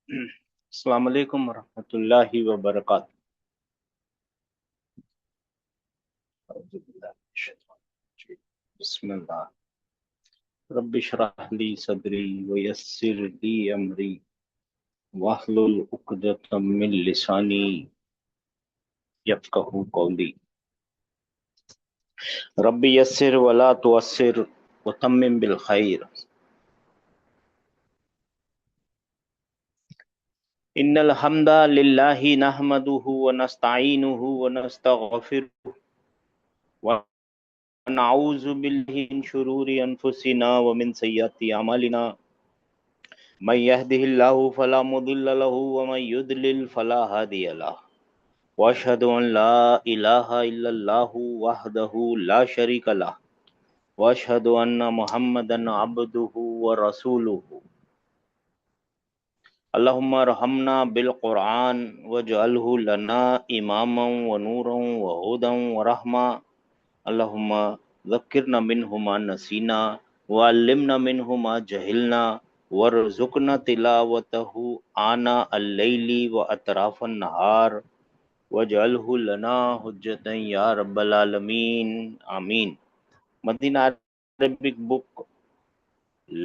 अस्सलाम वालेकुम रहमतुल्लाहि व बरकातहू। बिस्मिल्लाह। रब्बि इश्रह ली सदरी व यस्सिर ली अमरी वहलुल उक़दतम मिन लिसानी यफ़क़हू क़ौली। रब्बि यस्सिर व ला तुअस्सिर व तम्मिम बिल खैर। इन्नल हम्दा लिल्लाहि नहमदुहु व नस्तईनुहु व नस्तगफिरुहु व नऊज़ु बिल्लाहि मिन शुरूरि अनफुसिना व मिन सय्यिआति अमालिना। मन यहदिहिल्लाहु फला मुदिल्ल लहु व मन युद्लिल फला हादिय लहु। व अशहदु अन ला इलाहा इल्लल्लाहु वहदहु ला शरीका लहु व अशहदु अन्ना मुहम्मदन अब्दुहु व रसूलुहु। अल्लाहुम्मा रहमना बिल कुरआन वजअलहु लना इमामन व नूरन व हुदन व रहमा। अल्लाहुम्मा ज़क्किरना मिन्हु मा नसीना व अल्लिमना मिन्हु मा जहिलना वरज़ुकना तिलावतहु आना अल-लैली व अतराफन नहार वजअलहु लना हुज्जतन या रब्बल आलमीन आमीन। Madina Arabic book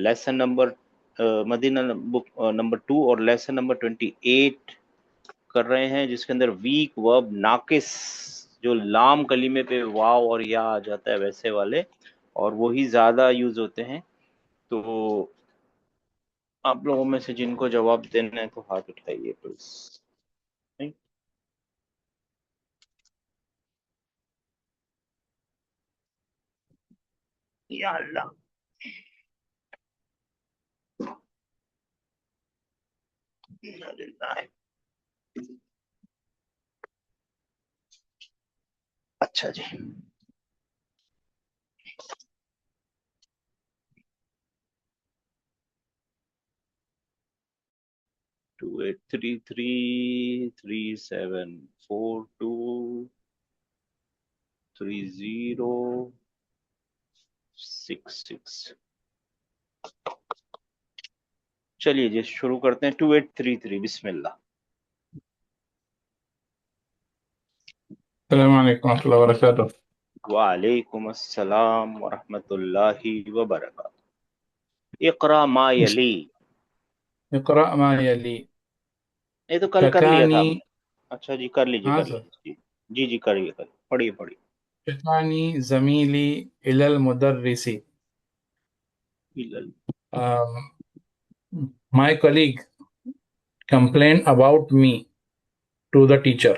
lesson number Madina book number 2 और लेसन नंबर 28 कर रहे हैं, जिसके अंदर वीक वर्ब नाकिस, जो लाम कलीमे पे वाव और या आ जाता है वैसे वाले, और वही ज्यादा यूज होते हैं। तो आप लोगों में से जिनको जवाब देना है तो हाथ उठाइए प्लीज। नहीं? या अल्लाह। इन्ना लिल्लाहि। अच्छा जी। 283337423066। चलिए जी शुरू करते हैं। 2833 बिस्मिल्लाह। अस्सलाम वालेकुम warahmatullahi wabarakatuh। वालेकुम अस्सलाम वरहमतुल्लाहि वबरकातुहू। इक़रा मा यली। इक़रा मा यली। ये तो कल कर लिया था शकानी। आपने। अच्छा जी, कर लीजिए हाँ कर सर। लीजिए। जी जी जी, करिए करिए, पढ़िए पढ़िए। शकानी ज़मीली इलल मुदर्रिसी। इलल। My colleague complained about me to the teacher.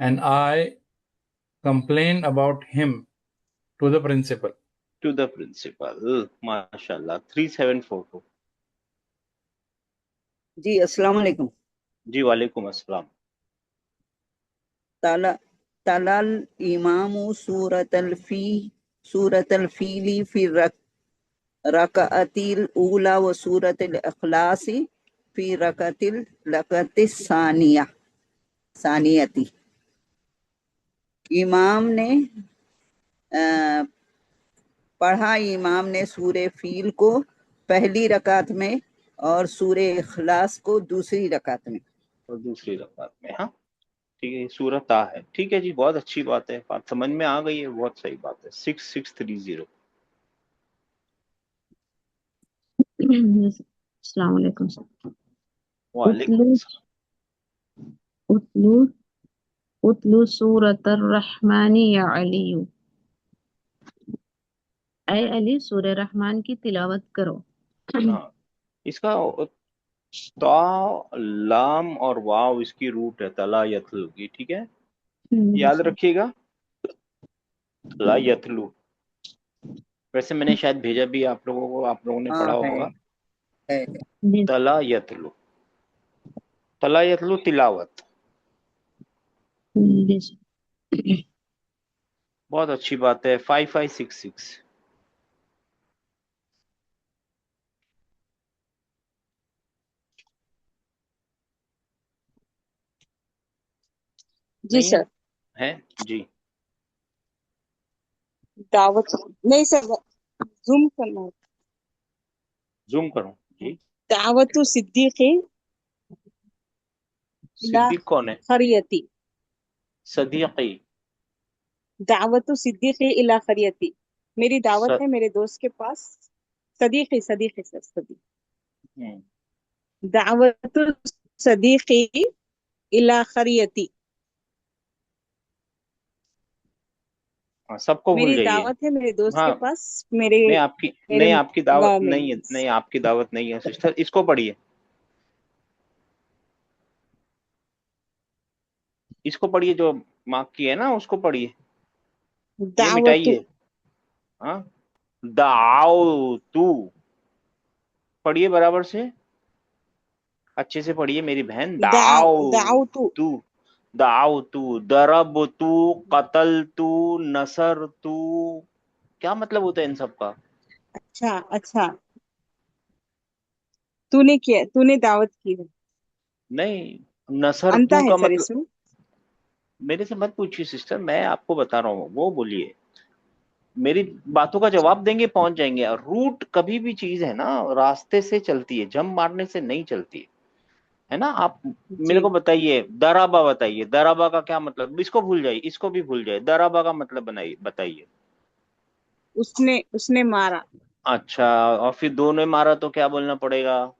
And I complained about him to the principal. To the principal. माशाल्लाह। 3744। जी अस्सलाम वालेकुम। जी वालेकुम अस्सलाम। तला तलाल इमामु सूरतल फीली फी रकअतिल ऊला व सूरतल इखलासी फी रकअतिस सानियती। इमाम ने पढ़ा इमाम ने सूरे फील को पहली रकात में और सूरे इखलास को दूसरी रकात में। और दूसरी रकात में, हाँ ठीक है, ये सूरत आ है। ठीक है जी, बहुत अच्छी बात है, बात समझ में आ गई है, बहुत सही बात है। 6630। अस्सलाम वालेकुम सर। वालेकुम उतलू अस्सलाम। उतलू उतलू सूरतर रहमानी या अलीयू। ऐ अली सूरह रहमान की तिलावत करो। हाँ, इसका ता लाम और वाव इसकी रूट है तला यथलू की, ठीक है, याद रखिएगा। तला यथलू। वैसे मैंने शायद भेजा भी आप लोगों को, आप लोगों ने पढ़ा हाँ होगा। है। तला यथलू। तला यथलू तिलावत। बहुत अच्छी बात है। 5566। जी नहीं है? सर। है जी। दावत नहीं सर, जूम करना। जूम करूं जी? दावतु सिद्दीकी इला सिद्दीक कौन है? खरियती। सदीकी। दावतु सिद्दीकी इला खरियती, मेरी दावत स, है मेरे दोस्त के पास। सदीकी, सदीकी सर, सदीक। हम्म, दावतु सदीकी इला खरियती, हाँ, सबको भूल मेरी जाइए। दावत है मेरे दोस्त हाँ, के पास, मेरे नहीं आपकी, मेरे नहीं आपकी दावत गांव में। नहीं है, नहीं आपकी दावत नहीं है सिस्टर, इसको पढ़िए, इसको पढ़िए, जो मार्क की है ना उसको पढ़िए, ये दावतु, मिटाइए। हाँ, दाओ तू, पढ़िए बराबर से, अच्छे से पढ़िए मेरी बहन। दाओ दावतु। तू, दाओ तू, दरब तू, कतल तू, नसर तू, क्या मतलब होता है इन सब का? अच्छा अच्छा, तूने किया, तूने दावत की है। नहीं, नसर अंता तू है का सर मतलब, इसमें। मेरे से मत पूछिए सिस्टर, मैं आपको बता रहा हूँ, वो बोलिए, मेरी बातों का जवाब देंगे पहुंच जाएंगे। और रूट कभी भी चीज है ना, रास्ते से चलती है, जंप मारने से नहीं चलती है ना। आप जी, मेरे को बताइए, दराबा बताइए, दराबा का क्या मतलब? इसको भूल जाइए, इसको भी भूल जाइए, दराबा का मतलब बनाइए, बताइए। उसने उसने मारा। अच्छा, और फिर दो ने मारा तो क्या बोलना पड़ेगा?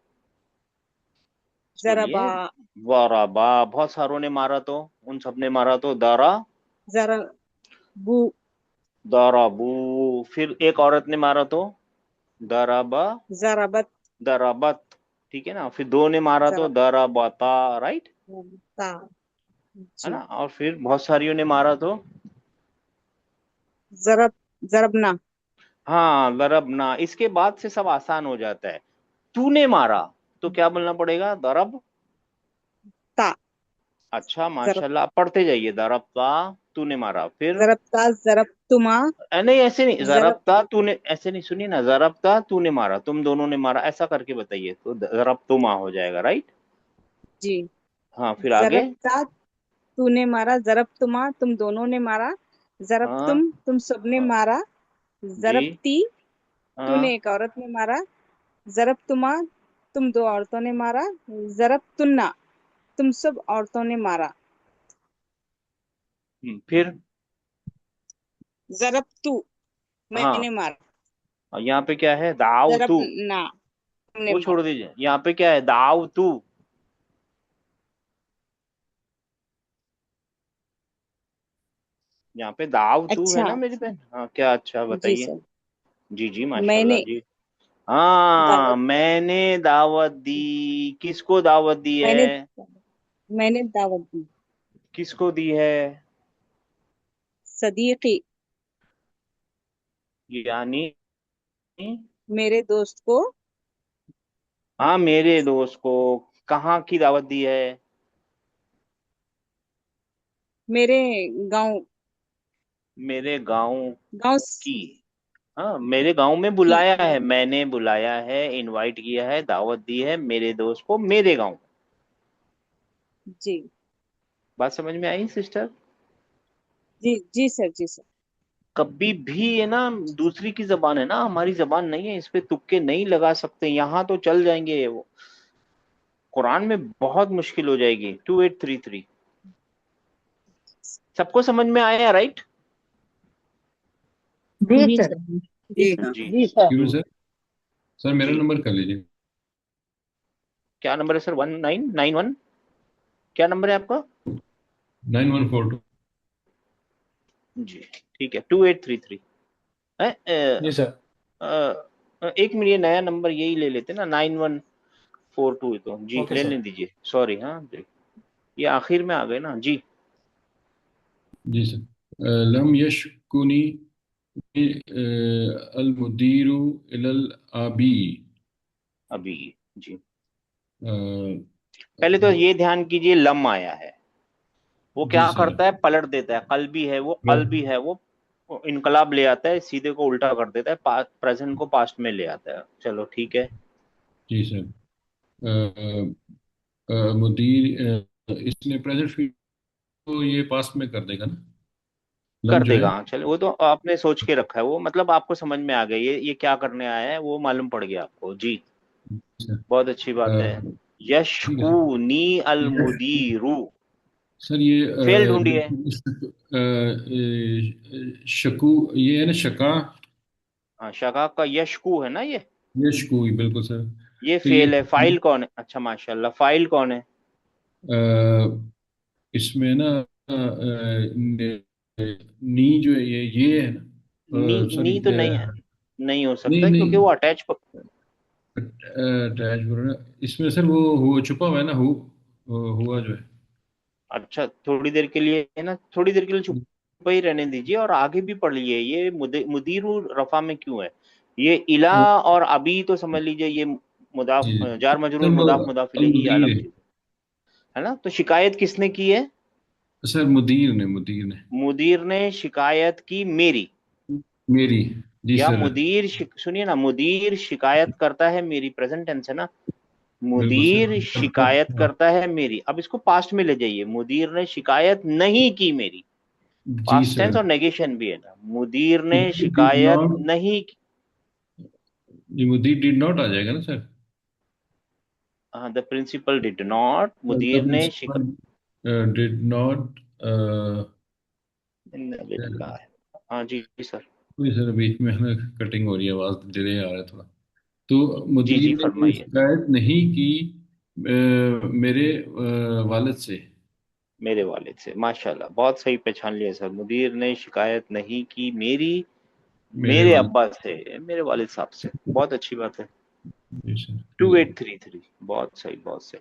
जरबा, बोलिए। वाराबा, बहुत सारों ने मारा तो, उन सब ने मारा तो दारा, जरबू, दाराबू। फिर एक औरत ने मारा तो दाराबा, जरबत, दराबत, ठीक है ना। फिर दो ने मारा तो दराबता, राइट, जरबता। है जी, ना। और फिर बहुत सारियों ने मारा तो, जरब, जरबना। हाँ, दरबना। इसके बाद से सब आसान हो जाता है। तूने मारा तो क्या बोलना पड़ेगा? दरब। ता, अच्छा, जरब, माशाल्लाह, आप पढ़ते जाइए। दरबता, तूने मारा। फिर जरबता, जरबतुमा, नहीं, ऐसे नहीं, जरब। जरबता तूने, ऐसे नहीं, सुनिए ना, जरबता तूने मारा, तुम दोनों ने मारा, ऐसा करके बताइए तो जरबतुमा हो जाएगा, राइट। जी, हाँ, फिर आगे। जरबता, तूने मारा, जरबतुमा, तुम दोनों ने मारा, हाँ, जरबतुम, तुम सबने हाँ, मारा, जी, जरबती, हाँ, तूने एक औरत ने मारा, जरबतुमा, तुम दो औरतों ने मारा, जरबतुन्ना, तुम सब औरतों ने मारा, फिर जरबतु, हाँ, मैंने मारा, और यहाँ पे क्या है? दाव तू, जरबना, तुमने वो मारा। छोड़ दीजिए, यहाँ पे क्या है? दाव तू, यहाँ पे दाव तू है अच्छा, ना मेरी बहन। हाँ, क्या? अच्छा, जी बताइए। सर। जी जी, माशाल्लाह मैंने जी। हाँ, दावत, मैंने दावत दी, किसको दावत दी मैंने है? मैंने दावत दी, किसको दी है? सदीकी, यानी, मेरे दोस्त को, हाँ, मेरे दोस्त को। कहाँ की दावत दी है? मेरे गांव, मेरे गांव गांव की। हाँ, मेरे गांव में की। बुलाया है, मैंने बुलाया है, इनवाइट किया है, दावत दी है मेरे दोस्त को मेरे गांव। जी बात समझ में आई सिस्टर? जी जी सर, जी सर। कभी भी है ना, दूसरी की जबान है ना, हमारी जबान नहीं है, इस पे तुक्के नहीं लगा सकते। यहाँ तो चल जाएंगे, वो कुरान में बहुत मुश्किल हो जाएगी। 2833 सबको समझ में आया, राइट? जी जी सर। सर। जी जी सर। हाँ। जी जी सर। क्यों तो सर? सर मेरा जी, नंबर कर लीजिए। क्या नंबर है सर? 1991, क्या नंबर है आपका? 9142। जी, ठीक है, 2833 है। जी सर। एक मिनट, ये नया नंबर यही ले लेते ना, 9142। तो जी, ओके ले सर। लें दीजिए, सॉरी। हाँ जी, ये आखिर में आ गए ना जी। जी सर। लम यशकुनी अल मुदीरु इलल आबी। अभी, जी, अ, पहले तो ये ध्यान कीजिए, लम आया है, वो जी क्या सर। करता है? पलट देता है। कल्बी है वो, कल्बी है वो इनकलाब ले आता है, सीधे को उल्टा कर देता है, प्रेजेंट को पास्ट में ले आता है। चलो ठीक है। जी सर। मुदीर, इसने प्रेजेंट फिर को ये पास्ट में कर देगा ना। लम कर जो देगा। है, हाँ चले, वो तो आपने सोच के रखा है, वो मतलब आपको समझ में आ गया ये क्या करने आया है, वो मालूम पड़ गया आपको जी। सर। बहुत अच्छी बात है। ठीक है सर। यशकूनी अल मुदीरू। सर ये फेल ढूंढिए। शकू, ये है ना शका, हाँ, शका का यशकू है ना ये। ये शकू ही बिल्कुल सर। ये तो ये फेल है। फाइल कौन है? अच्छा माशाल्लाह, फाइल कौन है? इसमें ना नी जो है ये है नी, ना, सॉरी, नी तो नहीं है, नहीं हो नहीं सकता क्योंकि नहीं, वो अटैच। अटैच करो ना, इसमें सर वो हो छुपा हुआ है ना, हुआ जो है। अच्छा थोड़ी देर के लिए है ना, थोड़ी देर के लिए छुपा ही रहने दीजिए और आगे भी पढ़ लिए। ये मुदीरु रफा में क्यों है? ये इला वो- और अभी तो समझ लीजिए ये मुदाफ, जी जी जार सर, मजरूर, वो मुदाफ मुदाफ अल इलैही, ये मुदीर अलग चीज है ना। तो शिकायत किसने की है? है सर, मुदीर ने मुदीर ने शिकायत की मेरी, मेरी, जी या सर। सुनिए ना, मुदीर शिकायत करता है मेरी, प्रेजेंट टेंस है ना। बिल्कुल मुदीर सर। शिकायत करता है मेरी। अब इसको पास्ट में ले जाइए, मुदीर ने शिकायत नहीं की मेरी। जी पास्ट टेंस सर। और नेगेशन भी है ना। मुदीर ने मुदीर डिड शिकायत नॉट, नहीं की। जी मुदीर डिड नॉट आ जाएगा ना सर। हाँ, the principal did not, the मुदीर ने प्रिंसिपल डिड नॉट, हाँ जी सर। सर बीच में है ना कटिंग हो रही है, आवाज डिले आ रहा है थोड़ा। तो जी मुदीर जी ने ये फरमाइए। शिकायत नहीं की मेरे वालिद से, मेरे वालिद से, माशाल्लाह बहुत सही पहचान लिया सर। मुदीर ने शिकायत नहीं की मेरी, मेरे मेरे वालिद। अब्बा से, मेरे वालिद साहब से। बहुत अच्छी बात है। जी सर, टू जी। एट थ्री थ्री बहुत सही, बहुत सही।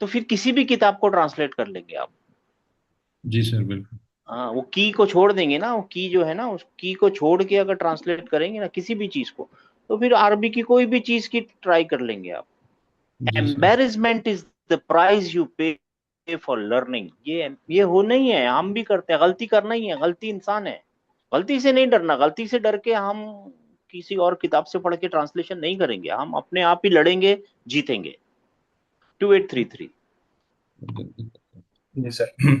तो फिर किसी भी किताब को ट्रांसलेट कर लेंगे आप। जी सर बिल्कुल। हाँ, वो की को छोड़ देंगे ना, वो की जो है ना, उस की को छोड़ के अगर ट्रांसलेट करेंगे ना किसी भी चीज को, तो फिर अरबी की कोई भी चीज की ट्राई कर लेंगे आप। जी sir. Embarrassment is the price you pay for learning. ये हो नहीं है, हम भी करते हैं। गलती करना ही है, गलती इंसान है। गलती से नहीं डरना, गलती से डर के हम किसी और किताब से पढ़ के ट्रांसलेशन नहीं करेंगे, हम अपने आप ही लड़ेंगे, जीतेंगे। 2833। जी सर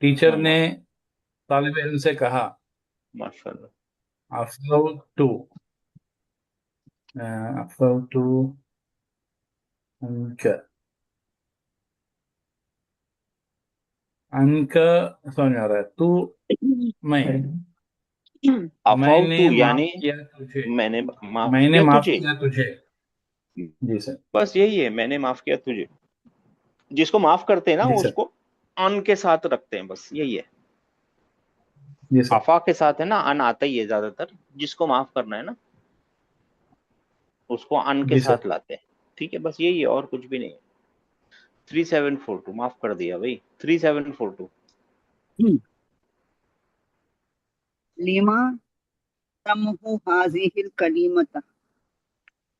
टीचर ने तालिब इल्म से कहा माशाल्लाह। अफौतु अफौतु अनक अनक समझ में आ रहा है तू मैं मैंने अफौतु माफ यानी किया तुझे मैंने माफ मैंने किया माफ तुझे। किया तुझे जी सर बस यही है, मैंने माफ किया तुझे। जिसको माफ करते हैं ना, जी सर उसको अन के साथ रखते हैं, बस यही है। जी सर अफा के साथ है ना, अन आता ही है ज्यादातर। जिसको माफ करना है ना, उसको अन के जी सर साथ लाते हैं। ठीक है, बस यही है, और कुछ भी नहीं है। 3742 माफ कर दिया भाई। 3742। लिमा तमहु हाजिहिल कलीमत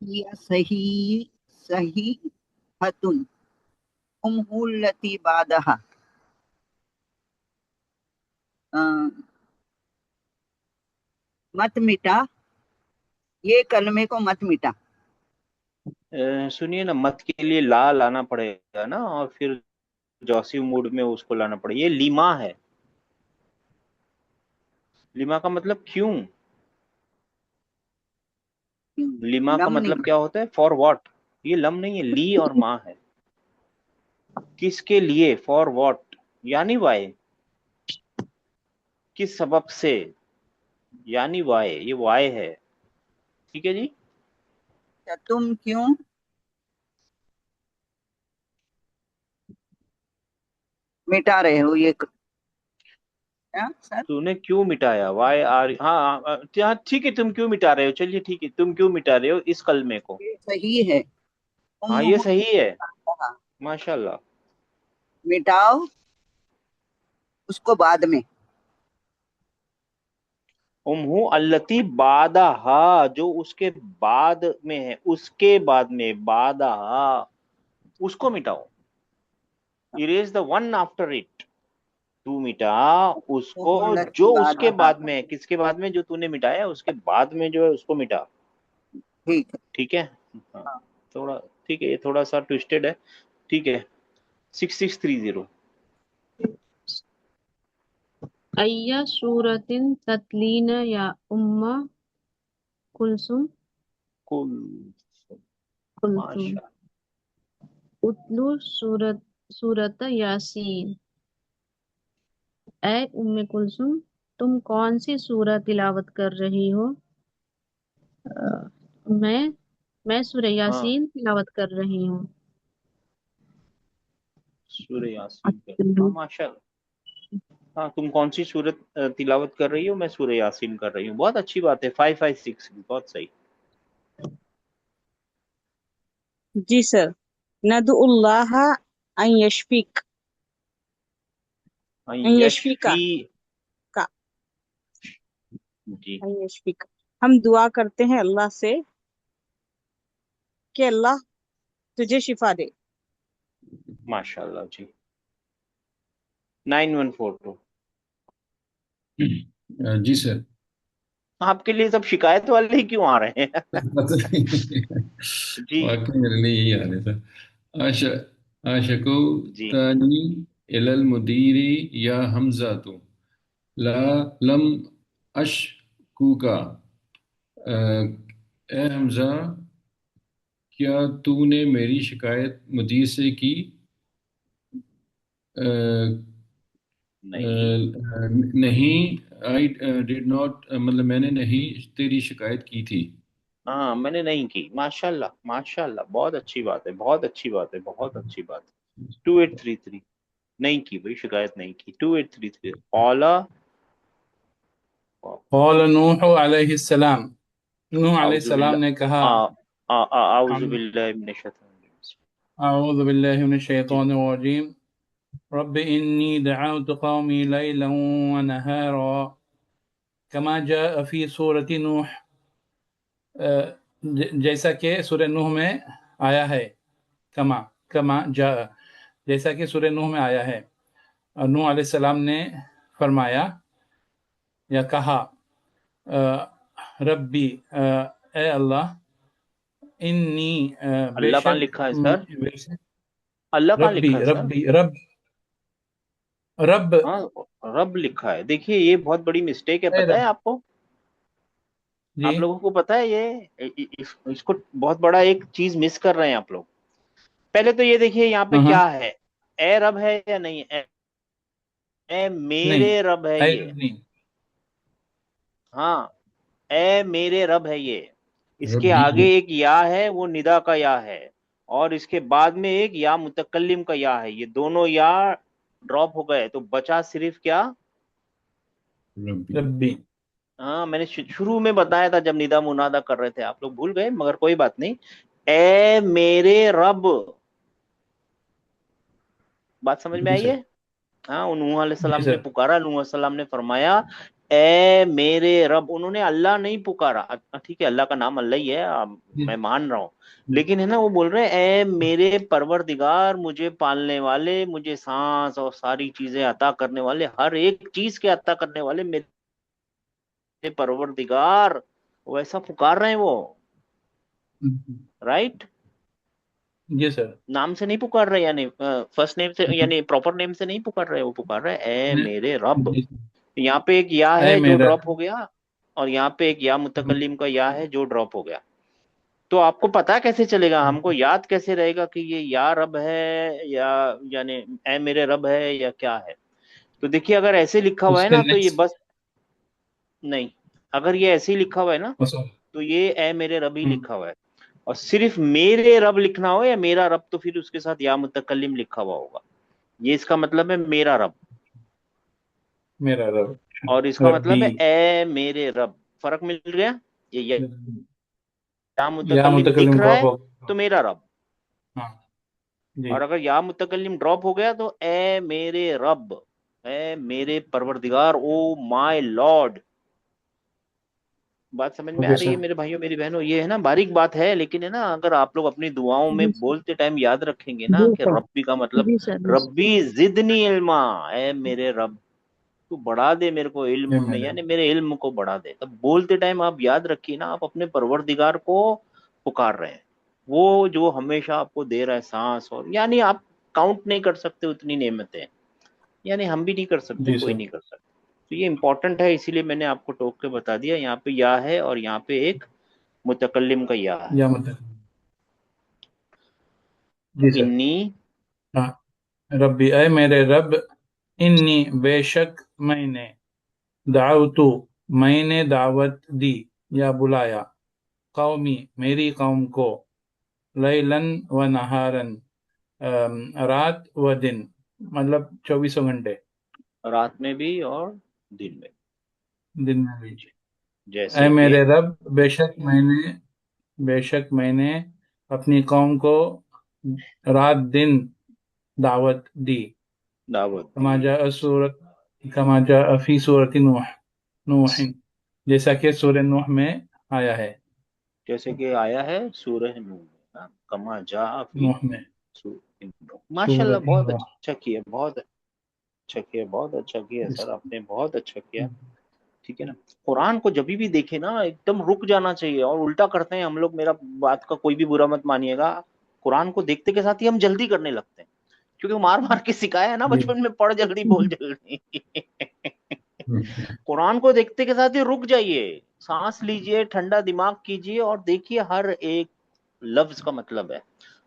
हिया सही सही हतुन उम्हुल्लती बादहा। अ, मत मिटा, ये कलमे को मत मिटा। सुनिए ना, मत के लिए ला लाना पड़ेगा ना, और फिर जॉसी मूड में उसको लाना पड़ेगा। ये लीमा है। लीमा का मतलब क्यों। लीमा का लम नहीं मतलब क्या होता है? For what. ये लम नहीं है, ली और माँ है। किसके लिए? फॉर व्हाट यानी वाई। किस सबब से यानी वाई, ये वाई है। ठीक है जी। मिटा। तुम क्यों मिटा रहे हो ये हाँ, सर तूने क्यों मिटाया? वाई आर, हाँ हाँ, ठीक है, तुम क्यों मिटा रहे हो? चलिए ठीक है, तुम क्यों मिटा रहे हो इस कलमे को? ये सही है। हाँ ये उम्मुहु सही है। बादहा, माशाल्लाह। मिटाओ उसको बाद में। उम्हू अल्लती बादहा, जो उसके बाद में है, उसके बाद में बादहा, उसको मिटाओ। Erase the one after it. तू मिटा वो उसको मोहलत की जो बात उसके अता बाद कर। में है। किसके बाद में? जो तूने मिटाया उसके बाद में जो है उसको मिटा। ठीक है। ठीक है। हाँ, हाँ। थोड़ा ठीक है, ये थोड़ा सा ट्विस्टेड है। ठीक है। 6630। अय्या सूरतिन ततलीन या उम्मा कुलसुम कुल। कुलसुम माशा। उतलू सूरत यासीन। ए उम्मे कुलसुम, तुम कौन सी सूरत तिलावत कर रही हो? अ, मैं सूरह हाँ, यासीन तिलावत कर रही हूँ। सूर्य यासीन कर। हाँ, अतलू माशा। हाँ, तुम कौन सी सूरत तिलावत कर रही हो? मैं सूर्य यासीन कर रही हूँ। बहुत अच्छी बात है। 556, बहुत सही। जी सर। नदुल्लाह अन यशफिक, हाँ, अन यशफिका यशफी। का, जी। अन यशफिक। हम दुआ करते हैं अल्लाह से कि अल्लाह तुझे शिफा दे। माशाल्लाह जी। 9142। जी सर। आपके लिए सब शिकायत वाले ही क्यों आ रहे हैं? पता नहीं, जी। वाकई मेरे लिए यही हाल है सर। आशा आशको जी। तानी इलल मुदीरी या हमजा तो ला लम अशकुका। ए हमजा, क्या तूने मेरी शिकायत मुदीर से की? अ, नहीं। नहीं, आई डिड नॉट, मतलब मैंने नहीं तेरी शिकायत की थी। हाँ, मैंने नहीं की। माशाल्लाह, माशाल्लाह, बहुत अच्छी बात है, बहुत अच्छी बात है, बहुत अच्छी बात है। 2833। नहीं की भाई, शिकायत नहीं की। 2833। ओला। कौल नूह अलैहिस्सलाम, नूह आउज़ु अलैहिस्सलाम ने कहा। बिल्लाह। आउज़ु बिल्लाहि मिनश शैतानिर रजीम। अऊज़ु बिल्लाहि मिनश शैतानिर रजीम। रब्बि इन्नी दअउतु कौमी लैलन व नहारा कमा जाअ फी सूरति नूह। जैसा कि सूरह नूह में आया है। कमा कमा जाअ, जैसा कि सूरह नूह में आया है। और नूह अलैहिस्सलाम ने फरमाया या कहा, रब्बी, ए अल्लाह, इन्नी, अल्लाह कहाँ बेशक लिखा है सर? बेशक, अल्लाह कहाँ रब्बी लिखा है सर? रब्बी रब रब, हाँ, रब लिखा है। देखिए, ये बहुत बड़ी मिस्टेक है, ए पता है रब। आपको? जी। आप लोगों को पता है ये? इसको बहुत बड़ा एक चीज मिस कर रहे हैं आप लोग। पहले तो ये देखिए यहाँ पे हाँ। क्या है। ए रब है या नहीं? ए नहीं, मेरे रब है ए ये। रब नहीं। हाँ, ए मेरे रब है ये। इसके रब्बी आगे है। एक या है, वो निदा का या है। और इसके बाद में एक या मुतकल्लिम का या है। ये दोनों या ड्रॉप हो गए तो बचा सिर्फ क्या? रब्बी। रब्बी। हाँ, मैंने शुरू में बताया था जब निदा मुनादा कर रहे थे, आप लोग भूल गए, मगर कोई बात नहीं। ए मेरे रब। बात समझ में जी आई है? सर। हाँ, नूह जी अलैहिस्सलाम ने सर। पुकारा, नूह अलैहिस्सलाम ने फरमाया ए मेरे रब। उन्होंने अल्लाह नहीं पुकारा। ठीक है, अल्लाह का नाम अल्लाह ही है, जी। मैं मान रहा हूँ। लेकिन है ना, वो बोल रहे हैं ए मेरे परवरदिगार, मुझे पालने वाले, मुझे सांस और सारी चीजें अता करने वाले, हर एक चीज के अता करने वाले मेरे परवरदिगार। वैसा पुकार रहे हैं वो। राइट। जी सर। नाम से नहीं पुकार रहे, यानी फर्स्ट नेम से, यानी प्रॉपर नेम से नहीं पुकार रहे, वो पुकार रहे ए मेरे रब। जी। यहाँ पे एक या ए है जो मेरा। ड्रॉप हो गया, और यहाँ पे एक या मुतकल्लिम का या है जो ड्रॉप हो गया। तो आपको पता कैसे चलेगा, हमको याद कैसे रहेगा कि ये या रब है या, यानी ए मेरे रब है या क्या है? तो देखिए, अगर ऐसे लिखा हुआ है उसके ना तो ये नेक्स्ट। बस नहीं। अगर ये ऐसे ही लिखा हुआ है ना तो ये ए मेरे रब ही लिखा हुआ है। और सिर्फ मेरे रब लिखना हो या मेरा रब, तो फिर उसके साथ या मुतकल्लिम लिखा हुआ होगा। ये इसका मतलब है मेरा रब। मेरा रब। और इसका रब्बी। मतलब है ए मेरे रब। फर्क मिल गया? ये या या मुतकल्लिम दिख मुतकल्लिम रहा ड्रॉप है हो। तो मेरा रब। हाँ। जी। और अगर या मुतकल्लिम ड्रॉप हो गया तो ए मेरे रब, ए मेरे परवरदिगार, ओ माय लॉर्ड। बात समझ में आ ओके रही है सर। मेरे भाइयों मेरी बहनों? ये है ना, बारीक बात है, लेकिन है ना, अगर आप लोग अपनी दुआओं में जी सर। बोलते टाइम याद रखेंगे ना जी कि सर। रब्बी का मतलब जी सर। जी सर। रब्बी जिदनी इल्मा, ऐ मेरे रब तू बढ़ा दे मेरे को ये इल्म में, मेरे यानी मेरे इल्म को बढ़ा दे। तब बोलते टाइम आप याद रखिए ना, आप अपने परवरदिगार को पुकार रहे हैं, वो जो हमेशा आपको दे रहा है सांस, और यानी आप काउंट नहीं कर सकते उतनी नेमतें, यानी हम भी नहीं कर सकते, जी कोई सर। नहीं कर सकता। तो ये इंपॉर्टेंट है, इसीलिए मैंने आपको टोक के बता दिया। यहाँ पे या है और यहाँ पे एक मुतकल्लिम का या है। या मतलब जी सर। इन्नी हाँ। रब्बी ऐ मेरे रब, इन्नी बेशक मैंने, दाउतु मैंने दावत दी या बुलाया, कौमी मेरी कौम को, लैलन व नहारन रात व दिन, मतलब 24 घंटे, रात में भी और दिन में, दिन में भी। ऐ जैसे कि मेरे रब, बेशक मैंने अपनी कौम को रात दिन दावत दी। दावत दी, कमा जा सूरत, कमा जा फी सूरत नूह, नूह, जैसा कि सूरह नूह में आया है। जैसे कि आया है सूरह नूह में, हाँ, कमा जा फी नूह में, सूरह नूह। माशाल्लाह, सूरत बहुत नूह। अच्छा किया, बहुत अच्छा किया, बहुत अच्छा किया सर, आपने बहुत अच्छा किया। ठीक है ना? कुरान को जब भी देखे ना, एकदम रुक जाना चाहिए, और उल्टा करते हैं हम लोग, मेरा बात का कोई भी बुरा मत मानिएगा। कुरान को देखते के साथ ही हम जल्दी करने लगते हैं, क्योंकि मार मार के सिखाया है ना जी। बचपन में, पढ़ जल्दी बोल जल्दी। कुरान को देखते के साथ ही रुक जाइए, सांस लीजिए, ठंडा दिमाग कीजिए, और देखिए हर एक लफ्ज का मतलब है,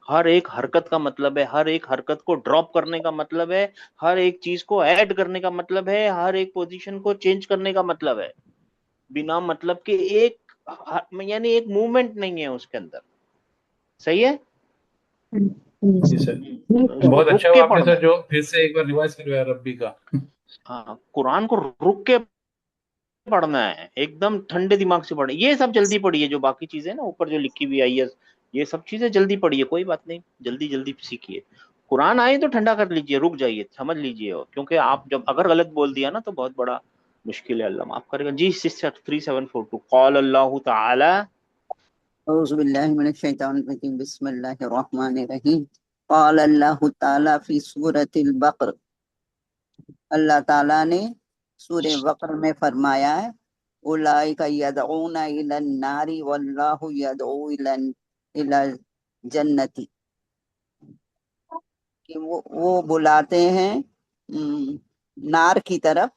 हर एक हरकत का मतलब है, हर एक हरकत को ड्रॉप करने का मतलब है, हर एक चीज को ऐड करने का मतलब है, हर एक पोजीशन को चेंज करने का मतलब है। बिना मतलब के एक यानी एक मूवमेंट नहीं है उसके अंदर। सही है? जी जी सर। सर। जी सर। उसको बहुत अच्छा रुक हुआ के आपने पढ़ना सर है। जो फिर से एक बार रिवाइज करवाया रब्बी का। हाँ, कुरान को रुक के पढ़ना है, एकदम ठंडे दिमाग से पढ़ना। ये सब जल्दी पढ़िए, जो बाकी चीजें ना ऊपर जो लिखी हुई आई है, ये सब चीजें जल्दी पढ़िए, कोई बात नहीं, जल्दी जल्दी सीखिए। कुरान आए तो ठंडा कर लीजिए, रुक जाइए, समझ लीजिए, और क्योंकि आप जब अगर गलत बोल दिया ना तो बहुत बड़ा मुश्किल है, अल्लाह माफ करेगा जी। 3742 कॉल अल्लाह ताला, औज़ुबिल्लाहि मिनश्शैतानिर्रजीम, बिस्मिल्लाहिर्रहमानिर्रहीम। क़ाल अल्लाहु तआला फी सूरतिल बक़र, अल्लाह ताला ने सूरह बक़र में फरमाया है, उलाइका यदऊना इलन नारी वल्लाहु यदऊ इलल जन्नति, कि वो बुलाते हैं नार की तरफ,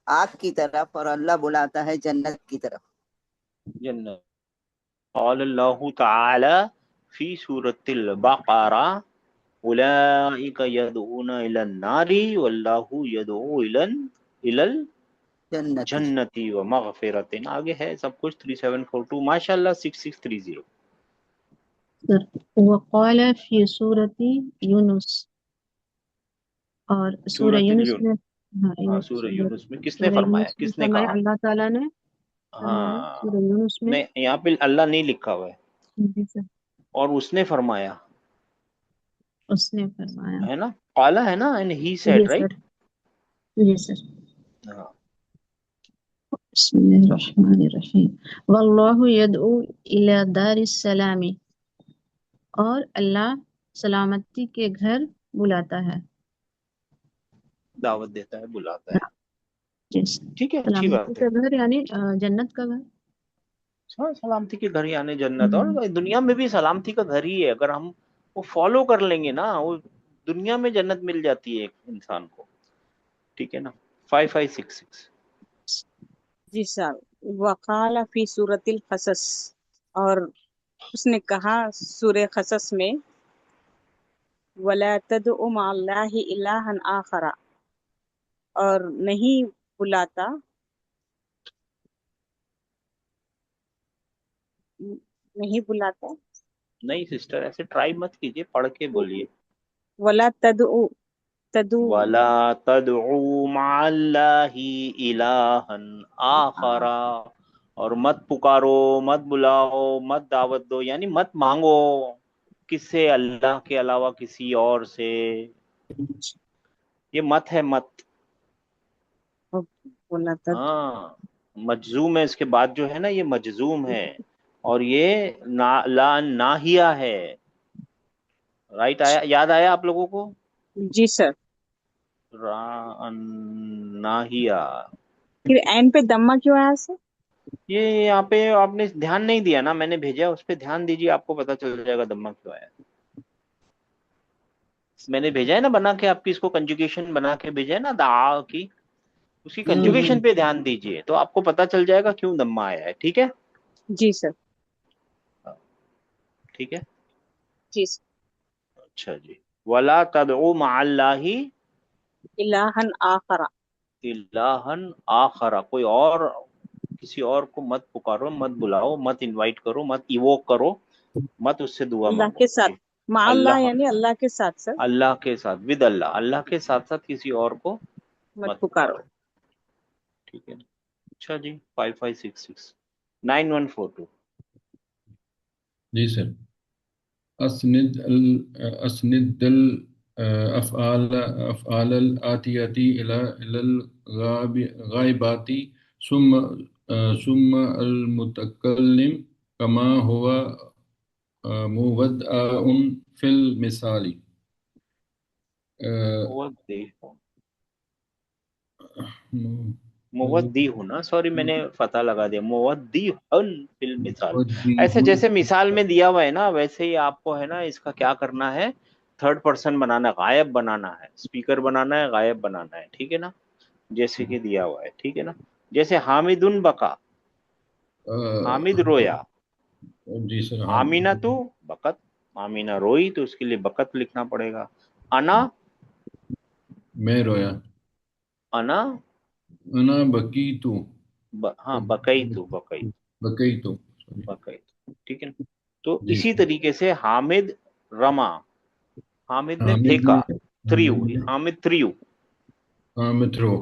आग की तरफ, और अल्लाह बुलाता है जन्नत की तरफ। जन्नत। कॉल अल्लाह ताला फी सूरतिल बक़रा, उलाइका यदऊना इलन नारी वल्लाहु यदऊ इलन इलल जन्नति। जन्नती व मगफिरतिन। आगे है सब कुछ 3742, माशाल्लाह 6630। सर वक़ाल फी सूरति यूनुस, और सूरह सूरत यूनुस यून, में, हाँ हाँ सूरह सूरह यूनुस में किसने सूरह फरमाया, यूनुस में किसने फरमाया, कहा? अल्लाह ताला ने फरमाया हाँ, सूरह यूनुस में। नहीं यहाँ पे अल्लाह नहीं लिखा हुआ है, जी सर। और उसने फरमाया उसने फरमाया। है ना, काला है ना, एंड ही जी सेड, राइट। सर। जी सर। हाँ, बिस्मिल्लाहिर्रहमानिर्रहीम। वल्लाहु यदउ इला दारिस सलामी, और अल्लाह सलामती के घर बुलाता है। दावत देता है, बुलाता है। जी सर। ठीक है, अच्छी सलामती बात है। का घर यानी जन्नत का घर। हाँ, सलामती के घर यानी जन्नत, हम्म। और दुनिया में भी सलामती का घर ही है, अगर हम वो फॉलो कर लेंगे ना, वो दुनिया में जन्नत मिल जाती है एक इंसान को। ठीक है ना? 5566। जी सर। वकाला फी सूरतिल कसस, और उसने कहा सूरह कसस में, वला तदउ मअल्लाहि इलाहन आखरा, और नहीं बुलाता, नहीं बुलाता, नहीं सिस्टर, ऐसे ट्राई मत कीजिए, पढ़ के बोलिए। वला तदउ तदु वला तदऊ मअल्लाहि इलाहन आखरा, और मत पुकारो, मत बुलाओ, मत दावत दो, यानी मत मांगो किससे, अल्लाह के अलावा किसी और से। ये मत है, मत। वला तद हाँ, मजजूम है, इसके बाद जो है ना ये मजजूम है, और ये ला नाहिया है। राइट, आया, याद आया आप लोगों को? जी सर। नाहिया। फिर एन पे दम्मा क्यों आया सर? ये यहाँ पे आपने ध्यान नहीं दिया ना, मैंने भेजा उस पे ध्यान दीजिए, आपको पता चल जाएगा दम्मा क्यों आया। मैंने भेजा है ना बना के, आपकी इसको कंजुगेशन बना के भेजा है ना दा की, उसकी कंजुगेशन पे ध्यान दीजिए तो आपको पता चल जाएगा क्यों दम्मा आया है। ठीक है, जी सर। ठीक है। जी सर। अच्छा जी, वला तदउ मअल्लाहि इलाहन आखरा। इलाहन आखरा, कोई और, किसी और को मत पुकारो, मत बुलाओ, मत इनवाइट करो, मत इवोक करो, मत उससे दुआ अल्लाह मांगो के साथ। जी। माअल्लाह अल्लाह, यानी अल्लाह के साथ सर। अल्लाह के साथ, विद अल्लाह, अल्लाह के साथ साथ किसी और को मत मत पुकारो। पुकारो। ठीक है। अच्छा जी, 5566 9142। जी सर। अस्निद अफ़आल अफ़आल आतियती इलल गायबाती सुम्मा अल मुतकल्लिम कमा हुआ मुवद्दअउन फिल मिसाली। मुवद्दी हूँ ना, सॉरी मैंने फता लगा दिया, मुवद्दी हन फिल मिसाल। ऐसे जैसे मिसाल में दिया हुआ है ना, वैसे ही आपको है ना इसका क्या करना है, थर्ड पर्सन बनाना, गायब बनाना है, स्पीकर बनाना है, गायब बनाना है। ठीक है ना, जैसे कि दिया हुआ है। ठीक है ना, जैसे हामिदुन बका, हामिद रोया, जी सर। हाँ, आमीना तो बकत, आमीना रोई तो उसके लिए बकत लिखना पड़ेगा। अना, मैं रोया। अना अना बकी तू। हाँ बकई तू, बकई, बकई तू, सॉरी। बकई। ठीक है ना, तो जी इसी सर। तरीके से हामिद रमा, हामिद ने हामिद फेंका, ने थ्रियू, हामिद ने Hamid थ्रियू, Hamid throw.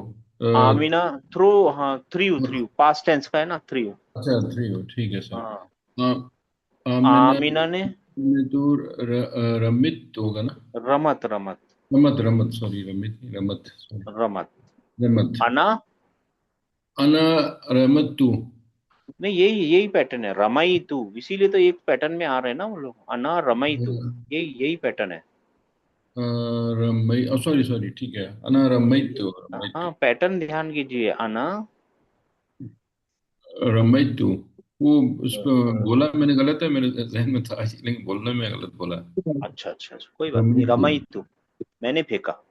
Amina throw, हाँ थ्रियू, थ्रियू पास्ट टेंस का है ना, थ्रियू। अच्छा, थ्री हो, ठीक है सर। हाँ, आमिना आमीना ने में तो रमित होगा ना। रमत, रमत, रमत, रमत, सॉरी, रमित नहीं, रमत, सॉरी। रमत। रमत। अना, अना रमत तू। नहीं यही यही पैटर्न है, रमई तू, इसीलिए तो एक पैटर्न में आ रहे हैं ना वो लोग, अना रमई तू, यही यही पैटर्न है। रमई, सॉरी सॉरी, ठीक है। अना रमैत तू, रमैत तू, हाँ पैटर्न ध्यान कीजिए, अना, रमैत तू। वो उस पर बोला मैंने गलत है, मेरे जहन में था, लेकिन बोलने में गलत बोला। अच्छा अच्छा अच्छा, कोई बात नहीं, रमैत तू। रमई तू, मैंने फेंका।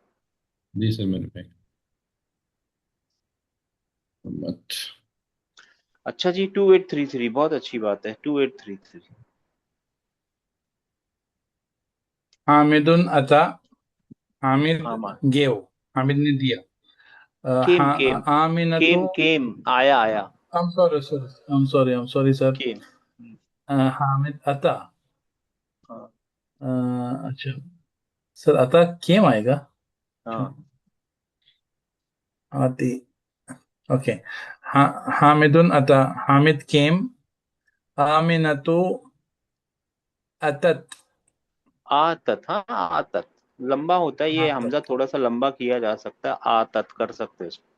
जी सर, मैंने पे रमत। अच्छा जी, 2833, बहुत अच्छी बात है, 2833। हामिदुन अता, हामिद आमा, गेव, हामिद ने दिया। केम केम, हाँ, आमिनतो, केम केम, आया आया, I'm sorry सर। केम। हामिद अता, हाँ अच्छा सर, अता केम आएगा। अच्छा, हाँ, आती, ओके। हाँ, हामिदुन अता, हामिद केम, आमिनतो अतत, आतत, हाँ आतत, लंबा होता है ये हमजा, आतत, थोड़ा सा लंबा किया जा सकता है, आतत कर सकते हैं इसको।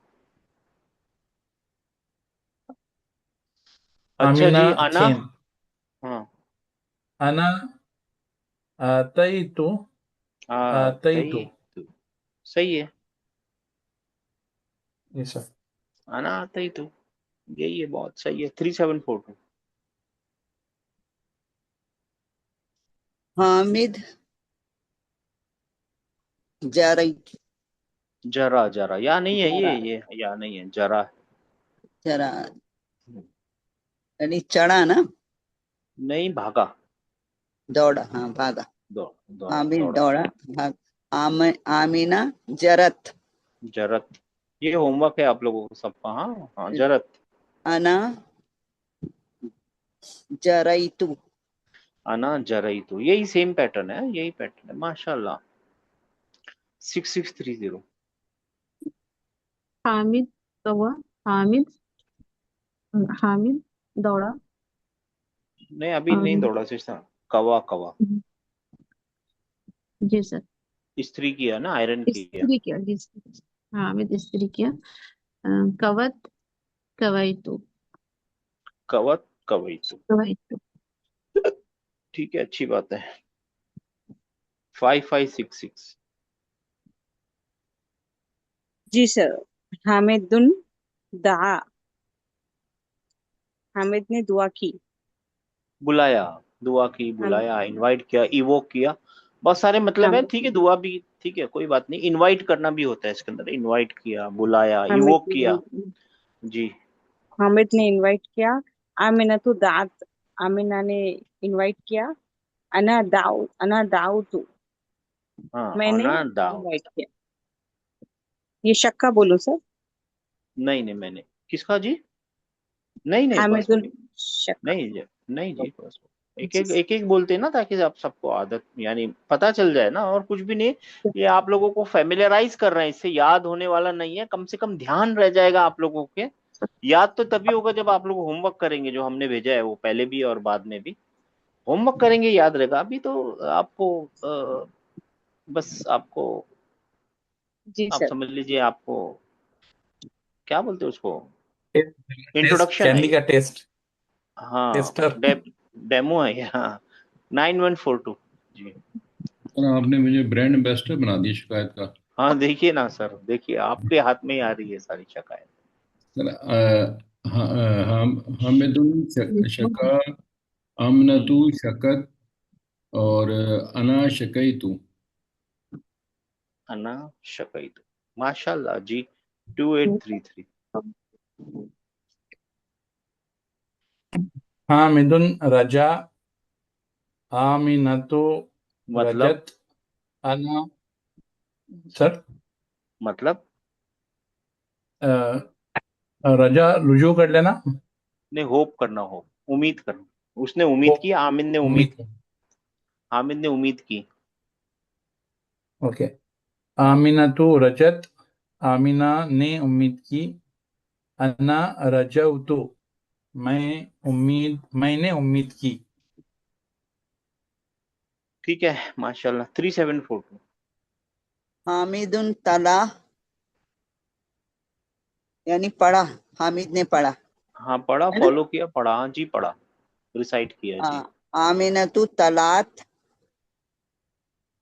अच्छा आमिना जी, अना, केम, हाँ, अना आतईतु, आतईतु, तई, सही है, ये सर। अना तई तू, यही है, बहुत सही है, 3742। हामिद जरई, जरा, जरा, या नहीं है जरा, ये या नहीं है, जरा है। जरा यानी चढ़ा ना, नहीं, भागा, दौड़ा, हाँ भागा। दौड़, दौड़ा, हामिद दौड़ा, दौड़ा, भाग। आमीना जरत, जरत, ये होमवर्क है आप लोगों को सबका, हाँ हाँ, जरत, अना जरईतु, अना जरई तू, यही सेम पैटर्न है, यही पैटर्न है, माशाल्लाह। 6630। हामिद कौवा, हामिद, हामिद दौड़ा। नहीं अभी नहीं अम, दौड़ा सिस्टम, कवा कवा, जी सर। इस्त्री किया ना, आयरन किया। इस्त्री किया, जी सर। हामिद इस्त्री किया। कवत, कवैतु कवत कवैतु। कवैतु। ठीक है, अच्छी बात है। 5566। जी सर। हामिदुन दआ, हामिद ने दुआ की। बुलाया, दुआ की, हम बुलाया, इनवाइट किया, इवोक किया, बहुत सारे मतलब है। हामिद ठीक है, दुआ भी ठीक है, कोई बात नहीं। इनवाइट करना भी होता है इसके अंदर, इनवाइट किया, बुलाया, हामिद इवोक किया। जी। हामिद ने इनवाइट किया। आमिना तो दात, आमिना ने इनवाइट किया। अना दाऊ तू, हाँ, मैंने आना दाओ। इनवाइट किया। ये शक्का बोलूं सर? नहीं नहीं, मैंने किसका जी? नहीं नहीं, बस हामिदुल वही। शक्का। नहीं जी, नहीं जी, बस एक जी एक एक एक बोलते हैं ना, ताकि आप सबको आदत यानी पता चल जाए ना, और कुछ भी नहीं। ये आप लोगों को फेमिलियराइज कर रहे हैं, इससे याद होने वाला नहीं है, कम से कम ध्यान रह जाएगा आप लोगों के। याद तो तभी होगा जब आप लोग होमवर्क करेंगे, जो हमने भेजा है वो पहले भी और बाद में भी। होमवर्क करेंगे, याद रहेगा। अभी तो आपको बस आपको, जी आप सर। समझ लीजिए, आपको क्या बोलते हैं उसको, टेस्ट, इंट्रोडक्शन है कैंडी ये। का टेस्ट, हाँ, टेस्टर। डेमो है ये, हाँ। 9142। जी। और आपने मुझे ब्रांड एम्बेसडर बना दिया शिकायत का। हाँ, देखिए ना सर, देखिए आपके हाथ में ही आ रही है सारी शिकायत। सर हामिदुन शका, आमनतु शकत, और अना शकैतु। अन्ना शकैत, माशाल्लाह जी। 2833। हाँ, मिदुन रजा, आमिनतु मतलब, रजत, अना। सर, मतलब अ, रजा रुजू कर लेना। ने होप करना, हो, उम्मीद करना। उसने वो उम्मीद की, आमिद ने उम्मीद, उम्मीद। हामिद ने उम्मीद की। ओके। आमिनतु रजत, आमिना ने उम्मीद की। अना रजउतु, मैंने उम्मीद की। ठीक है, माशाल्लाह। 3742। हामिदुन तला, यानी पढ़ा, हामिद ने पढ़ा, हाँ, पढ़ा, है ना। फॉलो किया, पढ़ा, हाँ जी, पढ़ा, रिसाइट किया जी। आमिनतु तलात,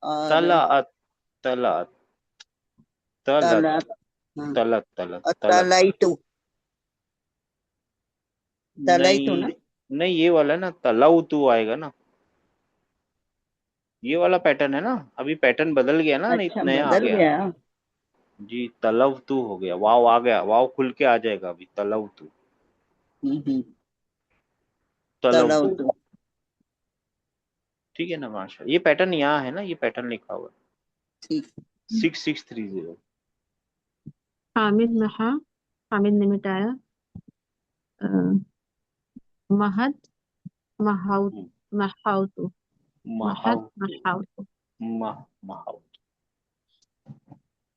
और तलात, तलात, तलत, तलात, हाँ, तलत, तलत, और तलत। तलाइतु, तलाइतु नहीं ना। नहीं, ये वाला ना, तलाउतु आएगा ना, ये वाला पैटर्न है ना। अभी पैटर्न बदल गया ना, नहीं अच्छा, नया आ बदल गया। गया। जी, तलवतु हो गया, वाव आ गया, वाव खुल के आ जाएगा अभी, तलवतु, हम्म, तलवतु। तलाउतु। ठीक है ना, माशा, ये पैटर्न यहाँ है ना, ये पैटर्न लिखा हुआ है। ठीक। 6630। हामिद महा, हामिद ने मिटाया। अ, महद महाउत, महाउतु, महद महाउतु, महाउतु। महाउतु,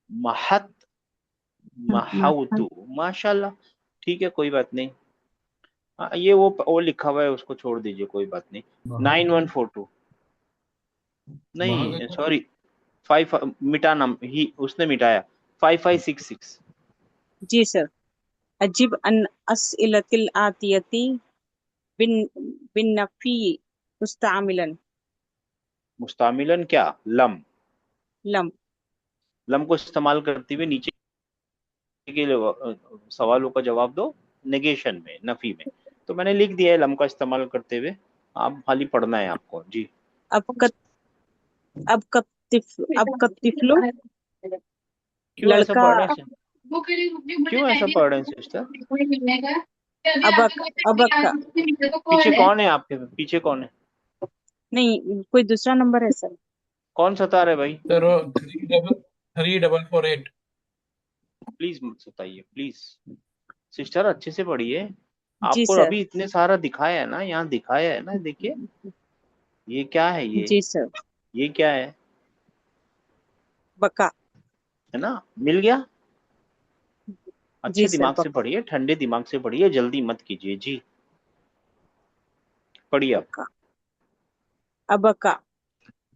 महत, महद। महाउतु, माशाल्लाह। ठीक है, कोई बात नहीं। हाँ, ये वो लिखा हुआ है, उसको छोड़ दीजिए, कोई बात नहीं। महा 9142। महा नहीं, का सॉरी, 5 मिटाना ही, उसने मिटाया। 5566। जी सर। अजिब अन अस्इलतिल आतियती बिन बिन नफी मुस्तामिलन। मुस्तामिलन क्या, लम, लम। लम को इस्तेमाल करते हुए नीचे के सवालों का जवाब दो, नेगेशन में, नफी में। तो मैंने लिख दिया है लम का इस्तेमाल करते हुए, आप खाली पढ़ना है आपको जी। अब कत अब कब अब कब तिफलो, क्यों ऐसा लड़का। पढ़ रहे हैं? क्यों ऐसा पढ़ रहे हैं सिस्टर? अबक अबक। पीछे कौन है आपके, पीछे कौन है? नहीं, कोई दूसरा नंबर है सर। कौन सता रहा है भाई? सर वो 3448। प्लीज मत सताइए, प्लीज। सिस्टर, अच्छे से पढ़िए। जी आपको सर। अभी इतने सारा दिखाया है ना, यहाँ दिखाया है ना, देखिए। ये क्या है जी सर। ये क्या है बका। है ना, मिल गया। जी अच्छे सर, दिमाग से बका। पढ़िए, ठंडे दिमाग से पढ़िए, जल्दी मत कीजिए जी। पढ़िए आप। बका अबका।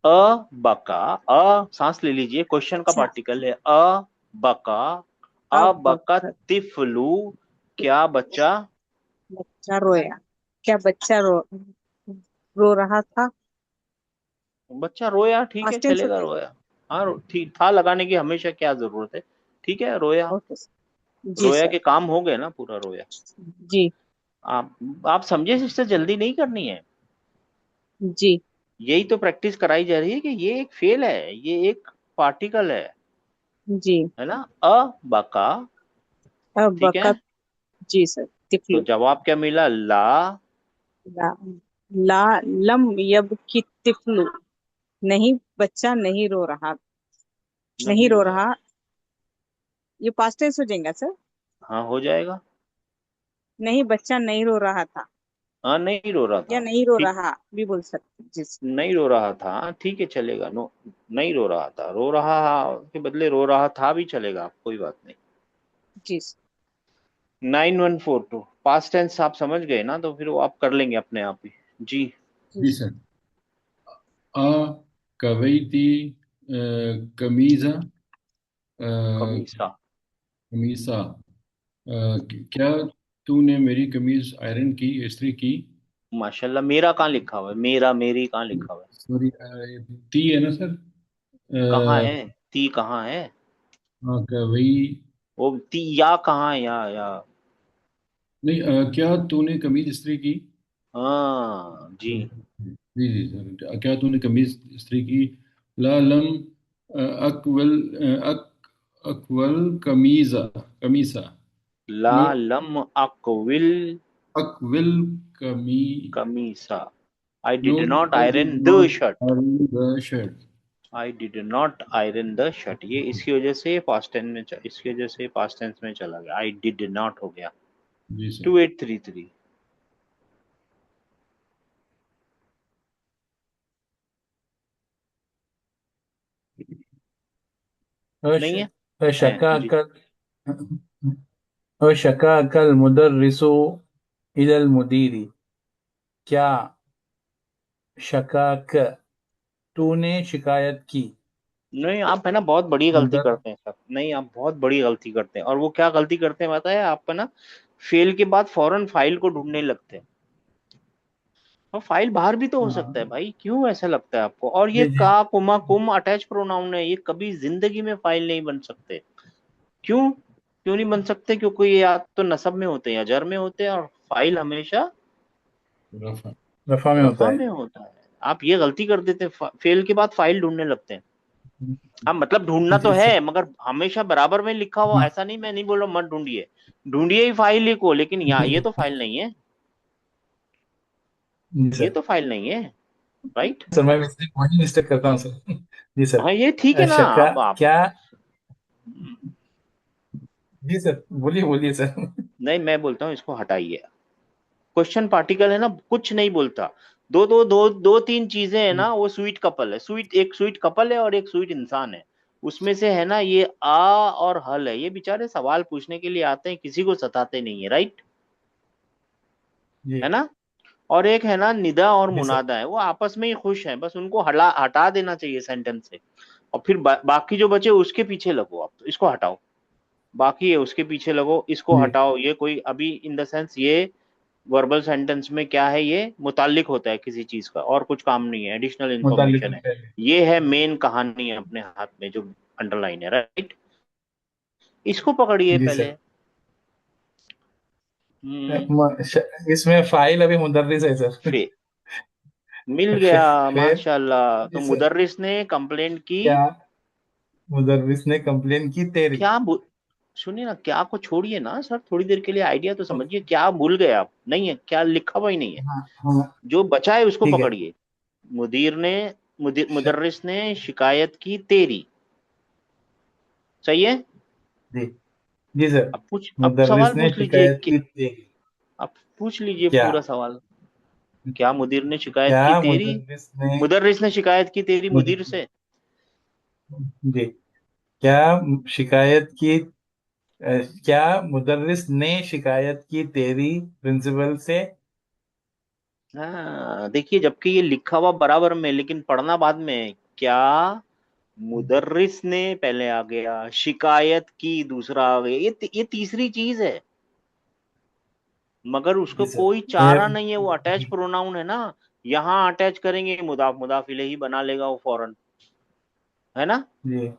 अ बका, अ सांस ले लीजिए, क्वेश्चन का अच्छा। पार्टिकल है। अ बका, अ बका अबक। तिफलू, क्या बच्चा बच्चा रोया। क्या बच्चा रो रहा था? बच्चा रोया, ठीक है पास्ट टेंस चलेगा, होता रोया। हाँ ठीक था लगाने की हमेशा क्या जरूरत है, ठीक है रोया। है। Okay sir. जी रोया सर। के काम हो गए ना, पूरा रोया। जी। आप समझे, इससे जल्दी नहीं करनी है। जी। यही तो प्रैक्टिस कराई जा रही है कि ये एक फेल है, ये एक पार्टिकल जी। है ना। अ बका, अब ठीक है। बकत। जी सर। तो तिफलू। जवाब क्या मिला, ला। ला, ला लम यब की तिफलू। नहीं, बच्चा नहीं रो रहा। नहीं नहीं रो रोया। रहा। ये पास्ट टेंस हो जाएगा सर। हाँ हो जाएगा। नहीं, बच्चा नहीं रो रहा था। हाँ नहीं रो रहा या था, नहीं रो ठीक। रहा भी बोल सकते हैं। जी सर। नहीं रो रहा था, हाँ, ठीक है चलेगा। नो, नहीं रो रहा था, रो रहा के बदले रो रहा था भी चलेगा, कोई बात नहीं। जी सर। 9142 पास्ट टेंस आप समझ गए ना, तो फिर वो आप कर लेंगे अपने आप ही। जी। जी जी सर। सर। आ कवैती कमीजा कमीसा। कमीसा। क्या तूने मेरी कमीज आयरन की, इस्त्री की? माशाल्लाह, मेरा कहाँ लिखा हुआ है, मेरा मेरी कहाँ लिखा हुआ है। सॉरी, ती है ना सर? कहाँ है, ती कहाँ है। हाँ वही। वो ती या कहाँ है, या। नहीं, क्या तूने कमीज इस्त्री की? हाँ जी। जी जी सर, क्या तूने कमीज इस्त्री की? ला लम अकवल अकवल कमीजा कमीसा। ला नो, लम अकविल अकविल कमी कमीसा। I no, did not I did iron the not shirt. Iron the shirt. I did not iron the shirt, ये इसकी वजह से पास्ट टेंस में इसकी वजह से पास्ट टेंस में चला गया, आई डिड नॉट हो गया। जी सर। 2833। वश- नहीं है, जी। वशकाकल वशकाकल मुदर्रिसु इलल मुदीरी। क्या शकाक तूने शिकायत की? नहीं, आप है ना बहुत बड़ी गलती मुदर करते हैं सर, नहीं आप बहुत बड़ी गलती करते हैं। और वो क्या गलती करते हैं पता है आप, है ना, फेल के बाद फौरन फाइल को ढूंढने लगते हैं। और फाइल बाहर भी तो हो सकता है हाँ, भाई, क्यों ऐसा लगता है आपको। और ये जी जी का कुमा कुम अटैच प्रोनाउन है, ये कभी जिंदगी में फाइल नहीं बन सकते। क्यों क्यों नहीं बन सकते, क्योंकि ये या तो नसब में होते हैं या जर में होते हैं, और फाइल हमेशा रफा। रफा में होता रफा है। में होता है। आप ये गलती कर देते हैं, फेल के बाद फाइल ढूंढने लगते हैं। हाँ मतलब ढूंढना तो जी सर। है, मगर हमेशा बराबर में लिखा हुआ ऐसा नहीं, मैं नहीं बोल रहा मत ढूंढिए, ढूंढिए ही फाइल लिखो, लेकिन यहाँ ये तो फाइल नहीं है, जी ये सर। तो फाइल नहीं है, राइट। सर मैं मिस्टेक वही मिस्टेक करता हूँ सर। जी सर। हाँ ये ठीक है ना, शका आप क्या? जी सर, बोलिए बोलिए सर। नहीं, मैं बोलता हूँ इसको हटाइए। क्वेश्चन पार्टिकल है ना, कुछ नहीं बोलता। दो दो दो दो तीन चीजें है ना, वो स्वीट कपल है, स्वीट एक स्वीट कपल है और एक स्वीट इंसान है। उसमें से है ना ये आ और हल है, ये बेचारे सवाल पूछने के लिए आते हैं, किसी को सताते नहीं है, राइट, जी है ना। और एक है ना निदा और जी सर। मुनादा है, वो आपस में ही खुश हैं, बस उनको हटा देना चाहिए सेंटेंस से। और फिर बाकी जो बचे उसके पीछे लगो, आप तो इसको हटाओ, बाकी है उसके पीछे लगो, इसको जी हटाओ। ये कोई अभी इन द सेंस ये वर्बल सेंटेंस में क्या है, ये मुताल्लिक होता है किसी चीज का, और कुछ काम नहीं है, एडिशनल मुतालिक इंफॉर्मेशन है। होता है। ये है मेन कहानी है अपने हाथ में जो अंडरलाइन है, राइट। इसको पकड़िए जी पहले। सर। हम्म। इसमें फाइल अभी मुदर्रिस है सर। फे मिल गया, फिर माशाल्लाह। तो जी सर। मुदर्रिस ने कंप्लेंट की। क्या मुदर्रिस ने कंप्लेन की तेरी? क्या सुनिए ना, क्या को छोड़िए ना सर, थोड़ी देर के लिए आइडिया तो समझिए, क्या भूल गए आप, नहीं है क्या लिखा हुआ ही नहीं है, हाँ हाँ। जो बचा है उसको ठीक है। पकड़िए। मुदीर ने श- मुदर्रिस ने शिकायत की तेरी, सही है। जी जी सर। अब मुदर्रिस सवाल ने पूछ लीजिए शिकायत की तेरी। अब पूछ लीजिए क्या? पूरा सवाल। क्या मुदीर ने शिकायत क्या की तेरी, मुदर्रिस ने मुदर्रिस ने शिकायत की तेरी मुद, मुदीर से। जी क्या शिकायत की क्या मुदर्रिस ने शिकायत की तेरी प्रिंसिपल से? हाँ देखिए, जबकि ये लिखा हुआ बराबर में, लेकिन पढ़ना बाद में है। क्या मुदर्रिस ने पहले आ गया, शिकायत की दूसरा आ गया, ये तीसरी चीज है। मगर उसको जी सर। कोई चारा नहीं है, वो अटैच प्रोनाउन है ना, यहाँ अटैच करेंगे मुदाफ मुदाफ इलैही बना लेगा वो फौरन, है ना। जी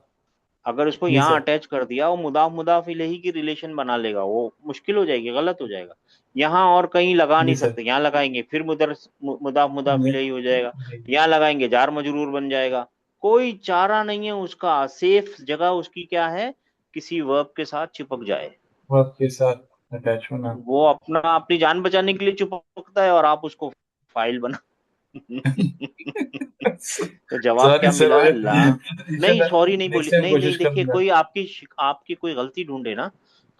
अगर उसको जी यहाँ सर। अटैच कर दिया वो मुदाफ मुदाफ इलैही की रिलेशन बना लेगा, वो मुश्किल हो जाएगी, गलत हो जाएगा। यहाँ और कहीं लगा जी नहीं सर। सकते, यहाँ लगाएंगे फिर मुदाफ मुदाफ जी इलैही हो जाएगा, जी। यहाँ लगाएंगे जार मजरूर बन जाएगा। कोई चारा नहीं है उसका, सेफ जगह उसकी क्या है, किसी वर्ब के साथ चिपक जाए। वर्ब के साथ अटैच होना। वो अपना अपनी जान बचाने के लिए चिपकता है और आप उसको फाइल बना तो जवाब सॉरी क्या सर, मिला, ला। नहीं सॉरी नहीं बोली, नेक्स्ट टाइम नहीं नहीं, कोशिश देखिए करूंगा। कोई आपकी आपकी कोई गलती ढूंढे ना,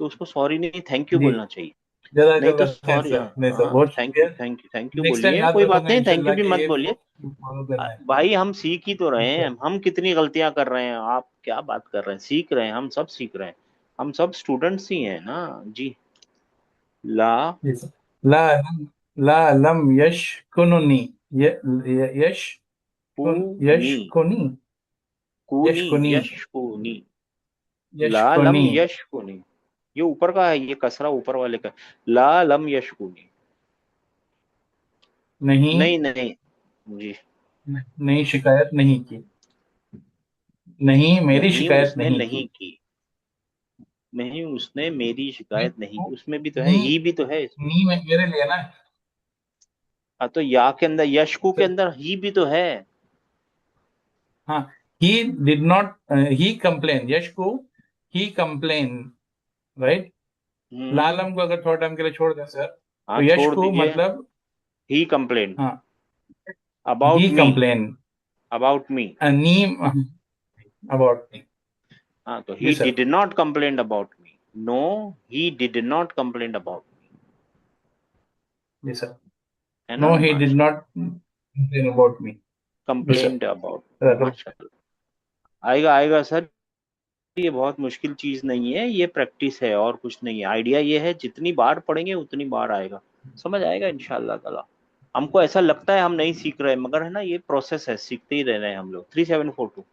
तो उसको सॉरी नहीं थैंक यू जी, बोलना चाहिए। नहीं तो जज़ाकल्लाह खैर सॉरी, सर। हाँ नहीं सर, हाँ, बहुत थैंक शुक्रिया। You thank you thank you next time बोलिए, याद कोई बात रखूंगा नहीं, थैंक यू इंशाल्लाह भी कि मत ये बोलिए। फॉलो करना है। भाई हम सीख ही तो रहे हैं, इंशाल्लाह। हम कितनी गलतियां कर रहे हैं, आप क्या बात कर रहे हैं, सीख रहे हैं, हम सब सीख रहे हैं, हम सब स्टूडेंट्स ही हैं ना जी। ला जी सर। ला ला लम यशकुनुनी, यश कूनी, यशकुनी, कूनी, यशकुनी, यश कूनी, ला लम यशकुनी। यश कूनी, ये ऊपर का है, ये कसरा ऊपर वाले का, ला लम यश कूनी। नहीं, नहीं नहीं जी, नहीं शिकायत नहीं की। नहीं, मेरी नहीं शिकायत उसने नहीं नहीं की। की, नहीं उसने मेरी नहीं, शिकायत नहीं की, उसमें भी तो है, नी ही भी तो है। नी मेरे लिए ना हाँ तो या के अंदर, यशकू के सर। अंदर ही भी तो है। हाँ, he did not he complain, यश को he complain, राइट। लालम को अगर थोड़ा टाइम के लिए छोड़ दें सर, हाँ तो यश छोड़ को दीजिए, मतलब, ही कंप्लेन हाँ, he about me, complain about me. नी about me। हाँ तो जी ही sir. Did not complain about me, no, he did not complain about me, जी सर। है नो, ना, he did माशा, not complain about me। जी सर। कंप्लेन्ड अबाउट, जज़ाकल्लाह। माशा। आएगा आएगा सर, ये बहुत मुश्किल चीज नहीं है, ये प्रैक्टिस है और कुछ नहीं है, आइडिया ये है जितनी बार पढ़ेंगे उतनी बार आएगा, समझ आएगा इंशाल्लाह ताला। हमको ऐसा लगता है हम नहीं सीख रहे, मगर है ना ये प्रोसेस है, सीखते ही रह रहे हैं हम लोग। 3742,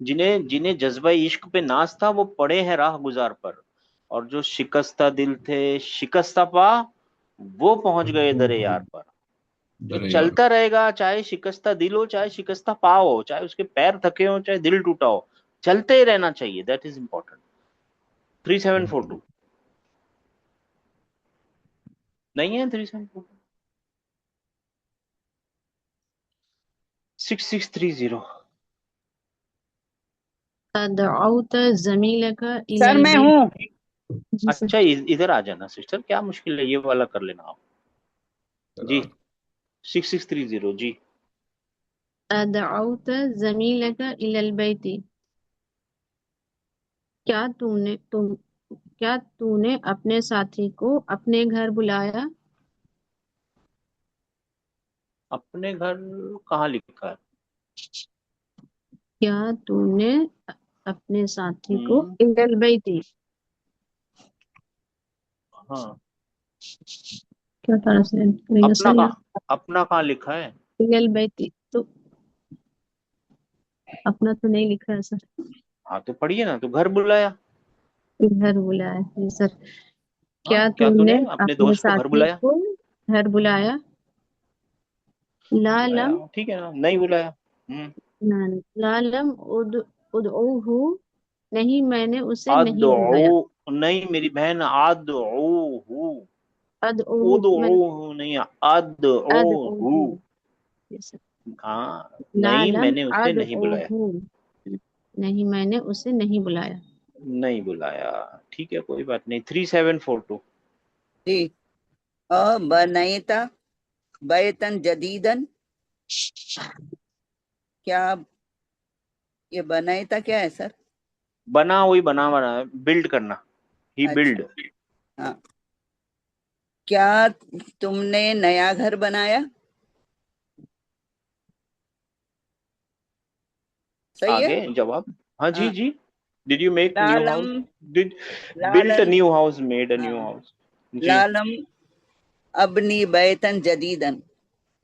जिन्हें जिन्हें जज्बा इश्क पे नाज था वो पड़े हैं राह गुजार पर, और जो शिकस्ता दिल थे शिकस्ता पा, वो पहुंच गए दरे यार पर। जो दरे यार। चलता रहेगा, चाहे शिकस्ता दिल हो चाहे शिकस्ता पाव हो, चाहे उसके पैर थके हो चाहे दिल टूटा हो, चलते ही रहना चाहिए, दैट इज इंपॉर्टेंट। 3742 नहीं है, 3742, 6630। अदअउत ज़मीलक सर इलल मैं बैत। हूँ। जी सर। अच्छा इधर आ जाना सिस्टर, क्या मुश्किल है, ये वाला कर लेना आप जी। 6630 जी। अदअउत ज़मीलक इलल बैति। क्या तूने अपने साथी को अपने घर बुलाया? अपने घर कहाँ लिखा है। क्या तूने अपने साथी को हम्म, इलल बैति, हाँ, क्या ट्रांसलेट अपना सर यहाँ? कहाँ, अपना कहाँ लिखा है। इलल बैति तो अपना तो नहीं लिखा है सर। हाँ तो पढ़िए ना, तो घर बुलाया। घर बुलाया जी सर। हाँ क्या क्या तूने तूने अपने अपने दोस्त को घर साथी बुलाया, को घर बुलाया? बुलाया लालम ठीक है ना, नहीं बुलाया। लालम उदऊहु, नहीं मैंने उसे नहीं अदऊ, बुलाया। नहीं मेरी बहन, अदऊ, अदऊहु मैं उदऊ नहीं, अदऊ। अदऊहु। Yes, sir। हाँ नहीं लालम मैंने उसे नहीं बुलाया, अदऊहु, नहीं मैंने उसे नहीं बुलाया। नहीं बुलाया, ठीक है कोई बात नहीं। 3742 जी। बनैता बैतन जदीदन, क्या ये बनैता क्या है सर? बना, वही बना बना, बिल्ड करना, ही अच्छा। बिल्ड। हाँ, क्या तुमने नया घर बनाया? सही है। आगे जवाब, हाँ जी हाँ। जी। डिड यू मेक न्यू लालम हाउस, डिड बिल्ट अ लालन new house, made a new हाँ, हाउस जी। लालम अबनी बैतन जदीदन,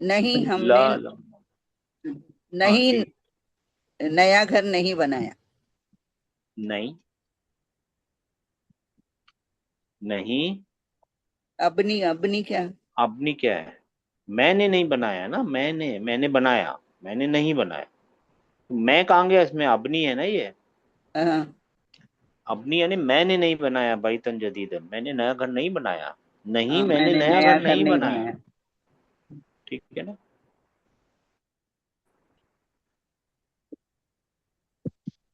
नहीं हमने लाल, हाँ नहीं ठीक, नया घर नहीं बनाया। नहीं, नहीं, अबनी, अबनी क्या? अपनी क्या है? मैंने नहीं बनाया ना, मैंने बनाया, मैंने नहीं बनाया। तो मैं कहाँ गया इसमें? अपनी है ना ये। हाँ, अपनी यानी मैंने नहीं बनाया, बैतन जदीदन, मैंने नया घर नहीं बनाया। नहीं, हाँ, मैंने मैंने नया नया घर घर नहीं नहीं बनाया। बनाया। ठीक है ना।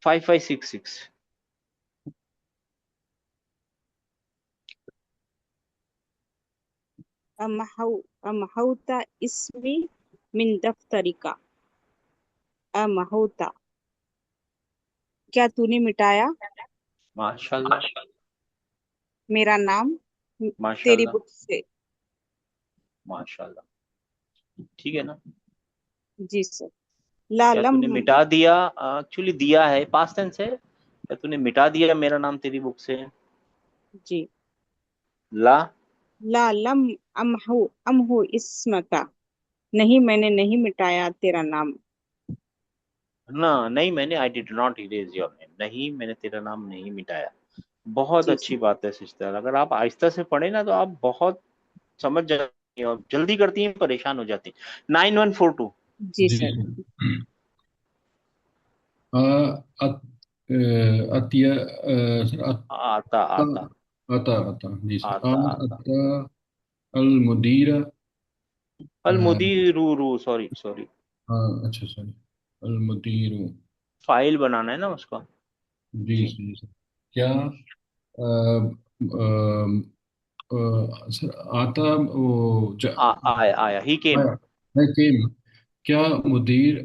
5566। अमहौता इसमी मिन दफ्तरिका। अमहौता, क्या तूने मिटाया माशाल्लाह। मेरा नाम तेरी माशाल्लाह। बुक से। माशाल्लाह। ठीक है ना। जी सर। ला क्या लम, तूने मिटा दिया? एक्चुअली दिया है, पास्ट टेंस है। क्या तूने मिटा दिया मेरा नाम तेरी बुक से? जी। ला। ला लम अमहु इसमका, नहीं मैंने नहीं मिटाया तेरा नाम। ना, नहीं मैंने, आई did not erase your name, नहीं मैंने तेरा नाम नहीं मिटाया। बहुत जी अच्छी सर। बात है सिस्टर, अगर आप आहिस्ता से पढ़े ना तो आप बहुत समझ जाती हैं, और जल्दी करती हैं, परेशान हो जाती हैं। 9142। जी जी सर। सर। आ, अत, अतिया सर आता आता। आता आता जी सर। आता आता। आता अल मुदीरा। अल मुदीरू, सॉरी सॉरी। हाँ अच्छा सॉरी। अल मुदीरू। फाइल बनाना है ना उसका। जी जी। सर जी सर। क्या सर आता वो आया ही केम। आया है केम। क्या मुदीर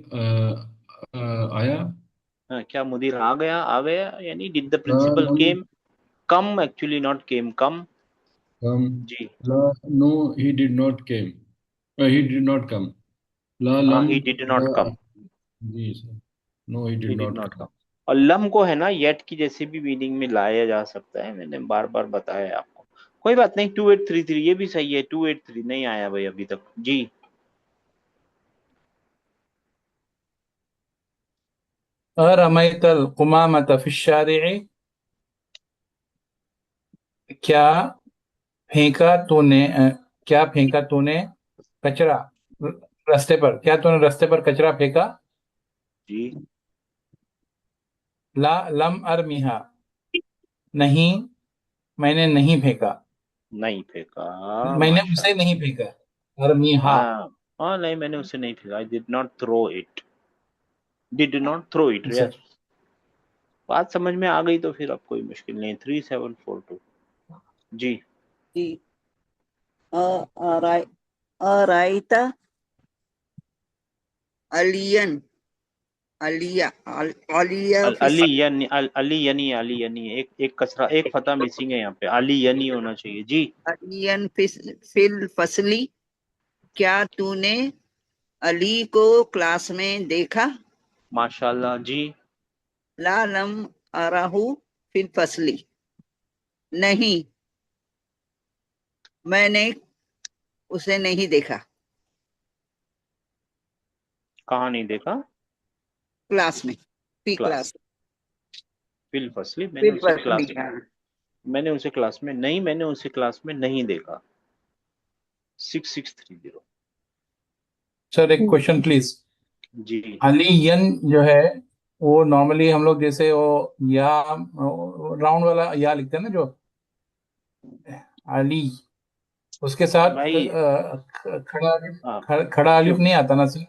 आया। क्या मुदीर आ गया? आ गया यानी डिड द ला प्रिंसिपल लम came? Come, actually not came, come. Come. जी। ला no he did not came. He did not come. ला हाँ, लम ही डिड ला नॉट कम। जी sir. No he he did did not not come. Come. और लम को है ना येट की जैसे भी मीनिंग में लाया जा सकता है, मैंने बार बार बताया है आपको। कोई बात नहीं, 2833 ये भी सही है। 283 नहीं आया भाई अभी तक जी। अरमैतल कुमामत फिश्शारि'i, क्या फेंका तूने क्या फेंका तूने कचरा रास्ते पर, क्या तूने रास्ते पर कचरा फेंका? जी। ला लम अरमिहा, नहीं मैंने नहीं फेंका, नहीं फेंका। मैंने उसे माशाल्लाह। नहीं फेंका। अरमिहा। हाँ। हाँ, नहीं मैंने उसे नहीं फेंका। I did not throw it. Did not throw it, sir. Yes. बात समझ में आ गई तो फिर अब कोई मुश्किल नहीं। 3742। जी। जी। अराय अरायता अलियन, अलिया अलिया अली यानी अली यानी अली यानी एक एक कसरा, एक फता मिसिंग है यहाँ पे, अली यानी होना चाहिए जी। अलियन फिल फसली, क्या तूने अली को क्लास में देखा? माशाल्लाह जी। ला लम अराहू फिल फसली, नहीं मैंने उसे नहीं देखा कहाँ नहीं देखा? क्लास में, पी क्लास। क्लास, फिल फसली, फिल फसली। हाँ। मैंने उसे क्लास में नहीं, मैंने उसे क्लास में नहीं देखा। 6630। सर एक क्वेश्चन प्लीज। जी। अलीयन जो है वो नॉर्मली हम लोग जैसे वो या राउंड वाला या लिखते हैं ना, जो अली, उसके साथ भाई। खड़ा हाँ। खड़ा क्यों? अलिफ नहीं आता ना सर?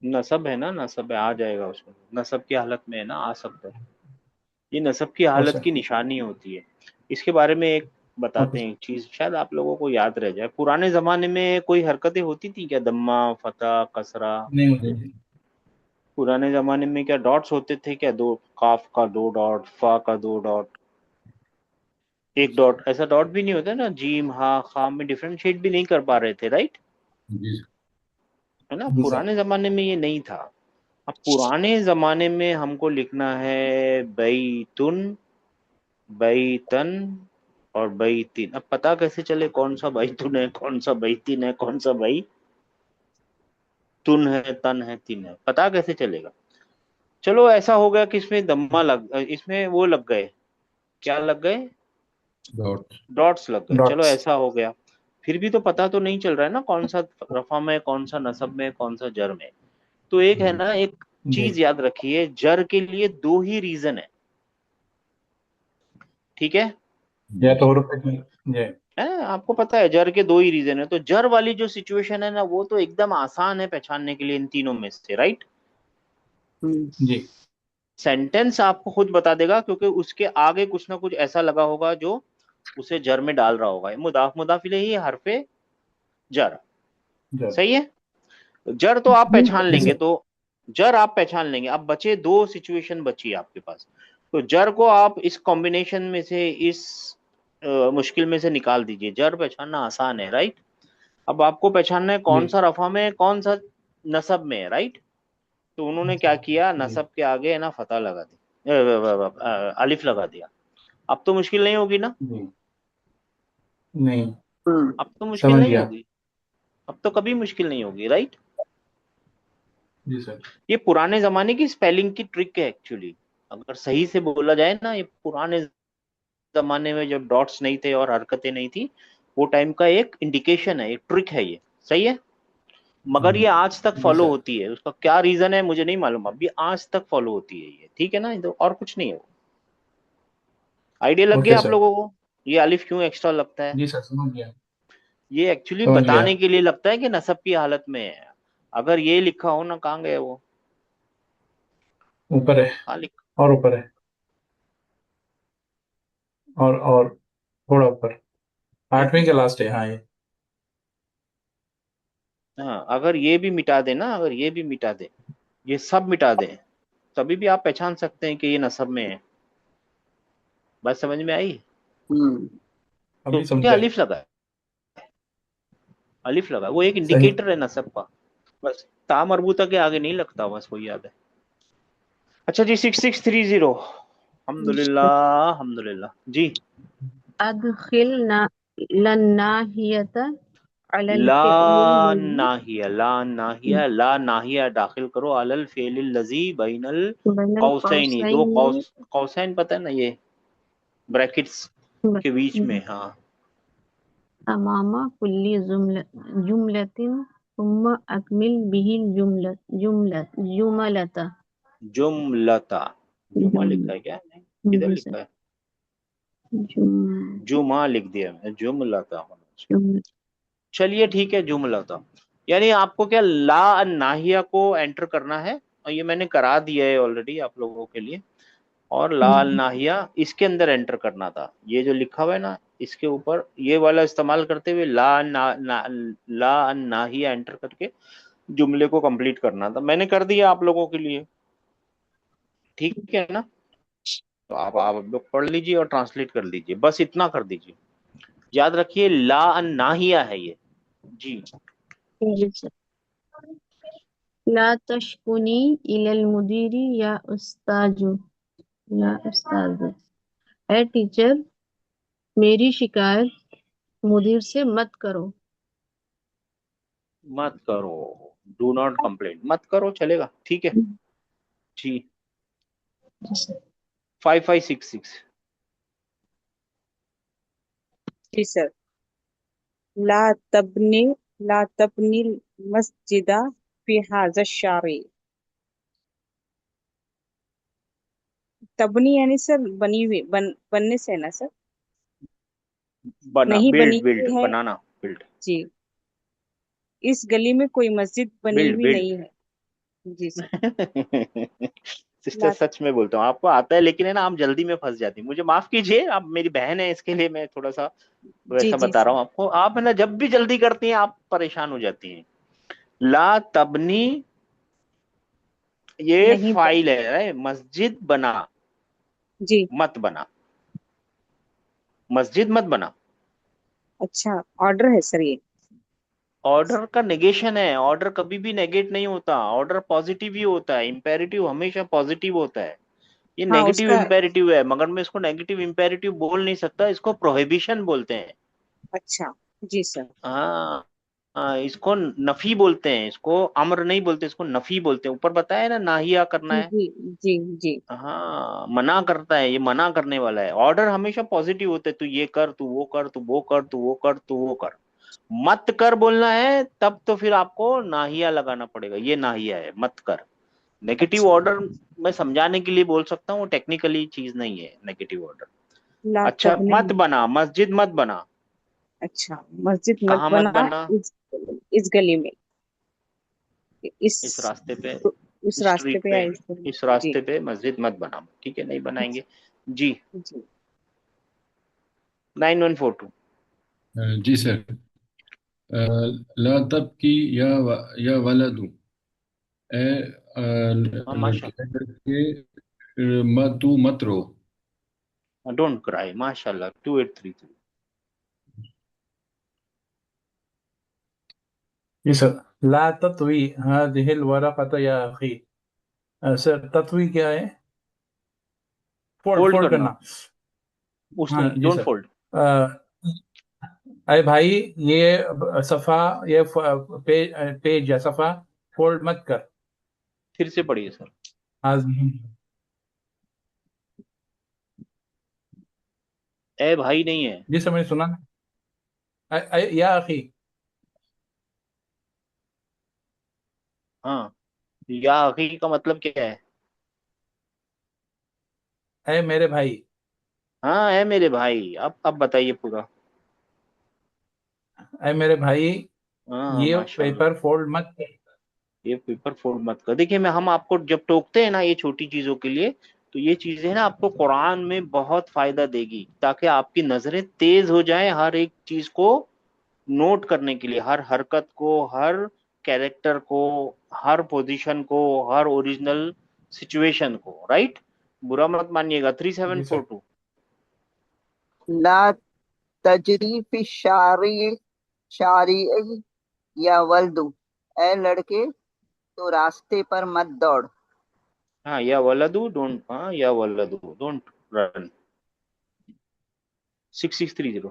नसब है ना, नसब है, आ जाएगा उसमें, नसब की हालत में है ना, आ सकता है। ये नसब की ओ हालत सर। की निशानी होती है। इसके बारे में एक ओके बताते हैं, सर। एक चीज शायद आप लोगों को याद रह जाए। पुराने जमाने में कोई हरकतें होती थी क्या? दम्मा, फतह, कसरा। नहीं होते थे। पुराने जमाने में क्या डॉट्स होते थे क्या? दो, काफ का दो डॉट, फा का दो डॉट, एक डॉट, ऐसा डॉट भी नहीं होता ना? जीम हा खा में डिफरेंशिएट भी नहीं कर पा रहे थे, राइट? जी सर। है ना, जी सर। पुराने जमाने में ये नहीं था। अब पुराने जमाने में हमको लिखना है बैतुन, बैतन और बैतीन। अब पता कैसे चले कौन सा बैतुन है, कौन सा बैतीन है, कौन सा बैतुन है, तन है, तीन है, पता कैसे चलेगा? चलो ऐसा हो गया कि इसमें दम्मा लग, इसमें वो लग गए। क्या लग गए? डॉट डॉट्स लग गए, चलो डॉट्स। ऐसा हो गया। फिर भी तो पता तो नहीं चल रहा है ना कौन सा रफा में, कौन सा नसब में, कौन सा जर में। तो एक है ना, एक जी। चीज याद रखिए, जर के लिए दो ही रीजन है, ठीक है? या तो हरूफ की। जी। आपको पता है जर के दो ही रीजन है, तो जर वाली जो सिचुएशन है ना, वो तो एकदम आसान है पहचानने के लिए इन तीनों में से, राइट? जी। सेंटेंस आपको खुद बता देगा, क्योंकि उसके आगे कुछ ना कुछ ऐसा लगा होगा जो उसे जर में डाल रहा होगा। मुदाफ मुदाफ इलैही हरफे जर, जर। सही है। जर तो आप पहचान जी लेंगे, सर। तो जर आप पहचान लेंगे। अब बचे दो सिचुएशन बची आपके पास, तो जर को आप इस कॉम्बिनेशन में से, इस मुश्किल में से निकाल दीजिए। जर पहचानना आसान है, राइट? अब आपको पहचानना है जी। कौन सा रफा में है, कौन सा नसब में है, राइट? तो उन्होंने क्या किया, जी। नसब के आगे है ना फतह लगा दी, अलिफ लगा दिया। अब तो मुश्किल नहीं होगी ना, जी। नहीं। अब तो मुश्किल समझ नहीं गया। होगी, अब तो कभी मुश्किल नहीं होगी, राइट? जी सर। ये पुराने जमाने की स्पेलिंग की ट्रिक है एक्चुअली, अगर सही से बोला जाए ना। ये पुराने जमाने में जब डॉट्स नहीं थे और हरकतें नहीं थी, वो टाइम का एक इंडिकेशन है, एक ट्रिक है ये, सही है। मगर ये आज तक जी फॉलो सर। होती है, उसका क्या रीजन है मुझे नहीं मालूम, अभी आज तक फॉलो होती है ये, ठीक है ना? तो और कुछ नहीं है। आइडिया लग ओके गया आप सर। लोगों को, ये अलिफ क्यों एक्स्ट्रा लगता है? जी सर, समझ गया। ये एक्चुअली समझ गया। बताने के लिए लगता है कि नसब की हालत में है। अगर ये लिखा हो ना, कहाँ गए वो, ऊपर है। कहाँ लिखा? और ऊपर है। और थोड़ा ऊपर। है? 8वीं के लास्ट है, हाँ ये। हाँ, अगर ये भी मिटा दे ना, अगर ये भी मिटा दे, ये सब मिटा दे, तभी भी आप पहचान सकते हैं कि ये नसब में है। बात समझ में आई? अभी क्योंकि समझा। अलिफ लगा है, अलिफ लगा है, वो एक सही। इंडिकेटर है नसब का, बस। ता मरबूता के आगे नहीं लगता, बस वही याद है। अच्छा जी, 6630, अल्हम्दुलिल्लाह अल्हम्दुलिल्लाह जी। अदखिल ना लन्नाहियत अलल ला फिअलिल लज़ी नाहिया, ला नाहिया, ला नाहिया दाखिल करो अलल फेलिल लजी बैनल बैनल कौसैनी, दो कौसैनी कौस, कौसैन पता है ना, ये ब्रैकेट्स के बीच में, हाँ। अमामा कुल्ली जुमलतिन सुम्मा अकमिल बिहिल जुमलता जुमलता, जुमा जुम लिखा है क्या? नहीं, किधर जी सर। लिखा है? जुम जुमा लिख दिया मैंने, जुमलता होना चाहिए। जुम चलिए ठीक है, जुमलता। यानी आपको क्या, ला नाहिया को एंटर करना है, और ये मैंने करा दिया है ऑलरेडी आप लोगों के लिए। और लाल नाहिया इसके अंदर एंटर करना था, ये जो लिखा हुआ है ना, इसके ऊपर ये वाला इस्तेमाल करते हुए ला नाहिया एंटर करके जुमले को कंप्लीट करना था। मैंने कर दिया आप लोगों के लिए, ठीक है ना? तो आप लोग पढ़ लीजिए और ट्रांसलेट कर लीजिए, बस इतना कर दीजिए। याद रखिए ला नाहिया है ये, जी। जी सर। ला तशकुनी इलल मुदीरी या उस्ताजु या उस्ताद। है टीचर, मेरी शिकायत मुदीर से मत करो। मत करो, डू नॉट कंप्लेन, मत करो, चलेगा, ठीक है जी। 5566, जी सर। ला तबनी ला तबनी मस्जिदा फी हाजा शारी। तबनी यानी सर बनी हुई, बनने से है ना सर? बना, नहीं बनी बिल्ड, बिल्ड, हुई है। बनाना, बिल्ड, जी, इस गली में कोई मस्जिद बनी बिल्ड, हुई बिल्ड। नहीं है। जी सर। सिस्टर ला सच में बोलता हूँ, आपको आता है, लेकिन है ना, आप जल्दी में फंस जाती हैं। मुझे माफ कीजिए, आप मेरी बहन है, इसके लिए मैं थोड़ा सा जी वैसा जी बता रहा सर। हूँ आपको। आप है ना, जब भी जल्दी करती हैं आप परेशान हो जाती हैं। ला तबनी, ये नहीं फाइल है, right? मस्जिद बना, जी। मत बना, मस्जिद मत बना। अच्छा, ऑर्डर है सर ये? ऑर्डर का नेगेशन है, ऑर्डर कभी भी नेगेट नहीं होता, ऑर्डर पॉजिटिव ही होता है, इंपेरेटिव हमेशा पॉजिटिव होता है। ये हाँ नेगेटिव उसका। इंपेरेटिव है, मगर मैं इसको नेगेटिव इंपेरेटिव बोल नहीं सकता, इसको प्रोहिबिशन बोलते हैं। अच्छा। जी सर। हाँ, इसको नफी बोलते हैं, इसको अम्र नहीं बोलते, इसको नफी बोलते हैं। ऊपर बताया है ना, नाहिया करना है। जी जी जी। हाँ, मना करता है, ये मना करने वाला है। ऑर्डर हमेशा पॉजिटिव होते हैं, तू ये कर, तू वो कर, तू वो कर, तू वो कर, तू वो कर। मत कर बोलना है तब तो फिर आपको नाहिया लगाना पड़ेगा, ये नाहिया है, मत कर। नेगेटिव अच्छा। ऑर्डर मैं समझाने के लिए बोल सकता हूँ, टेक्निकली चीज नहीं है नेगेटिव ऑर्डर। ला अच्छा, तबने। मत बना, मस्जिद मत बना। अच्छा, मस्जिद मत कहाँ मत बना बना? इस गली में, इस इस रास्ते पे, इस इस रास्ते स्ट्रीट पे पे, या इस गली में। इस जी रास्ते पे मस्जिद मत बना। ठीक है, नहीं बनाएंगे जी। जी। 9142। जी सर। ला तब की या वलदू, ए हाँ लड़के माशा, लड़के, मत तू मत रो। डोंट क्राई, माशाल्लाह। 2833। जी सर। ला तत्वी हादिहिल वरक़त या अखी। सर तत्वी क्या है? फोल्ड, फोल्ड फोल्ड करना, करना। उस हाँ नहीं, जी डोंट सर। फोल्ड। अरे भाई, ये सफ़ा, ये पेज या सफ़ा फोल्ड मत कर। फिर से पढ़िए सर। हाज़िहिल। ए भाई नहीं है। जी सर, मैंने सुना। या अखी। हाँ, या अखी का मतलब क्या है? ए मेरे भाई। हाँ, है मेरे भाई। अब बताइए पूरा। ए मेरे भाई, हाँ ये माशाल्लाह। पेपर फोल्ड मत कर। ये पेपर फोल्ड मत कर। देखिए, मैं हम आपको जब टोकते हैं ना ये छोटी चीजों के लिए, तो ये चीजें ना आपको कुरान में बहुत फायदा देगी, ताकि आपकी नजरें तेज हो जाएं हर एक चीज को नोट करने के लिए, हर हरकत को, हर कैरेक्टर को, हर पोजीशन को, हर ओरिजिनल सिचुएशन को। राइट, बुरा मत मानिएगा। थ्री सेवन जी फोर सर। टू ला तजरी फी शारी शारी या वल्दू, ए लड़के तो रास्ते पर मत दौड़। हाँ, या वलदू डोंट, हाँ या वलदू डोंट रन। 6630।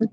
जी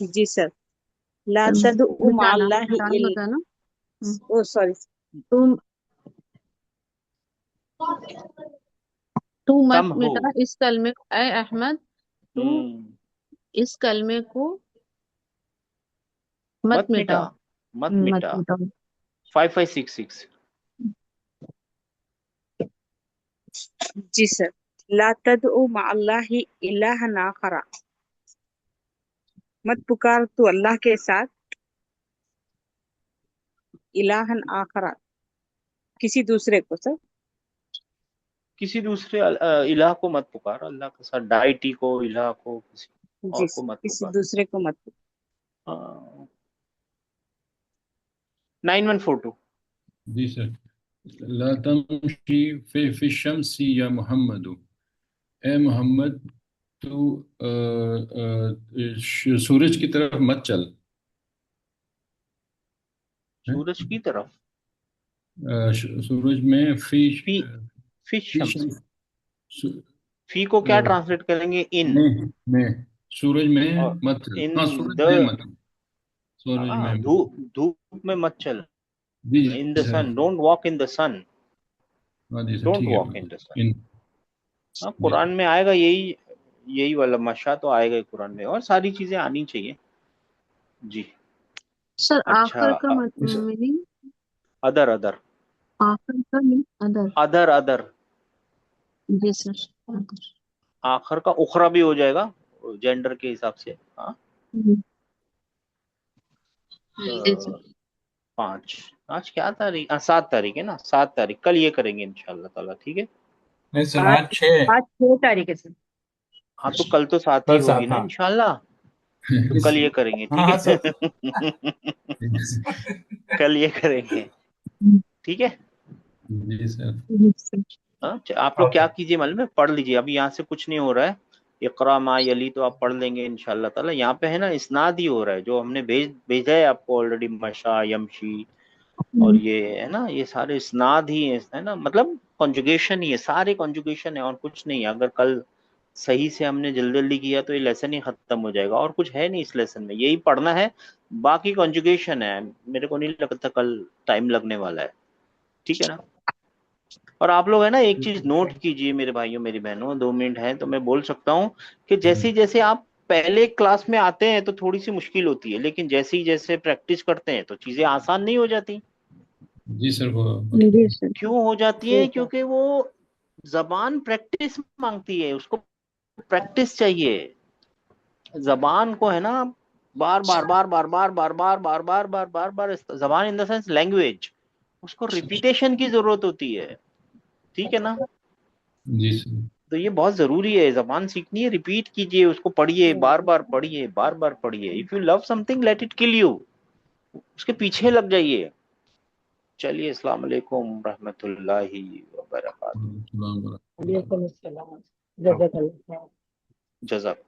जी सर। ला तदउ मिटाना, मअल्लाहि मिटाना होता है ना। Oh sorry. तुम तू मत तम हो। मिटा इस कलमे को, ऐ अहमद, तू हम्म, इस कलमे को मत मत मिटा, मिटाओ। मत मत मिटा। मिटाओ। 5566। जी सर। ला तदउ मअल्लाहि इलाहन आखरा, मत पुकार तू अल्लाह के साथ इलाहन आखरा, किसी दूसरे को सर। किसी दूसरे इलाह को मत पुकार, अल्लाह के साथ डाइटी को, इलाह को, किसी और जी को सर, मत किसी पुकार। दूसरे को मत पुकार। हाँ। 9142। जी सर। ला तमशी फी शम्सी या मोहम्मद, ए मोहम्मद तू सूरज की तरफ मत चल। है? सूरज की तरफ। सूरज में फी, फिश फी शम्सी। शम्स, सू- फी को क्या अ, ट्रांसलेट करेंगे? इन। में सूरज में और मत चल। इन हाँ, सूरज द, में मत, सूरज में मत। धूप, धूप में मत चल। जी in the sir. Sun, don't walk in the sun. हाँ जी सर, डोंट ठीक है, वॉक इन बिल्कुल। The sun. इन। हाँ, जी कुरान में आएगा यही, यही वाला मशा तो आएगा ही कुरान में, और सारी चीजें आनी चाहिए जी। सर अच्छा, आखिर का जी सर। मीनिंग, अदर अदर, आखिर का मीनिंग अदर। Other other. जी सर, अदर। आखिर का उखरा भी हो जाएगा जेंडर के हिसाब से। हाँ। जी सर। 5, आज क्या तारीख? 7 तारीख है ना, 7 तारीख, कल ये करेंगे इंशाल्लाह ताला। ठीक है। नहीं सर, आज आज 6। आज 6 तारीख है सर। हाँ, तो कल तो 7 ही कल होगी 7, ना हाँ। इंशाल्लाह। तो जी कल सर। ये करेंगे, हाँ ठीक हाँ सर। है। कल ये करेंगे, ठीक है। जी सर। जी सर। हाँ, आप लोग क्या ओके। कीजिए मालूम है, पढ़ लीजिए। अभी यहाँ से कुछ नहीं हो रहा है, इकरा मा यली तो आप पढ़ लेंगे इंशाल्लाह ताला। यहाँ पे है ना इस्नाद ही हो रहा है, जो हमने भेजा है आपको ऑलरेडी, मशा यमशी, और ये है ना, ये सारे इस्नाद ही है ना, मतलब कॉन्जुगेशन ही है, सारे कॉन्जुगेशन है और कुछ नहीं है। अगर कल सही से हमने जल्दी जल्दी किया तो ये लेसन ही खत्म हो जाएगा, और कुछ है नहीं इस लेसन में, यही पढ़ना है, बाकी कॉन्जुगेशन है। मेरे को नहीं लगता कल टाइम लगने वाला है, ठीक है ना। और आप लोग है ना एक चीज नोट कीजिए मेरे भाइयों मेरी बहनों, 2 मिनट है तो मैं बोल सकता हूँ कि जैसे जैसे आप पहले क्लास में आते हैं तो थोड़ी सी मुश्किल होती है, लेकिन जैसे ही जैसे प्रैक्टिस करते हैं तो चीजें आसान नहीं हो जाती। जी सर वो जी सर। क्यों हो जाती है? क्योंकि वो जबान प्रैक्टिस मांगती है, उसको प्रैक्टिस चाहिए। जबान को है ना बार बार बार बार बार बार बार बार बार बार बार बार, जबान इन द सेंस लैंग्वेज, उसको रिपीटेशन की जरूरत होती है, ठीक है ना। जी सर। तो ये बहुत जरूरी है, जबान सीखनी है, रिपीट कीजिए उसको, पढ़िए, बार बार पढ़िए, बार बार पढ़िए। If you love something let it kill you, उसके पीछे लग जाइए। चलिए, अस्सलाम वालेकुम रहमतुल्लाहि व बरकातहू। सलाम। वालेकुम अस्सलाम। जज़ाकल्लाह। जज़ाक।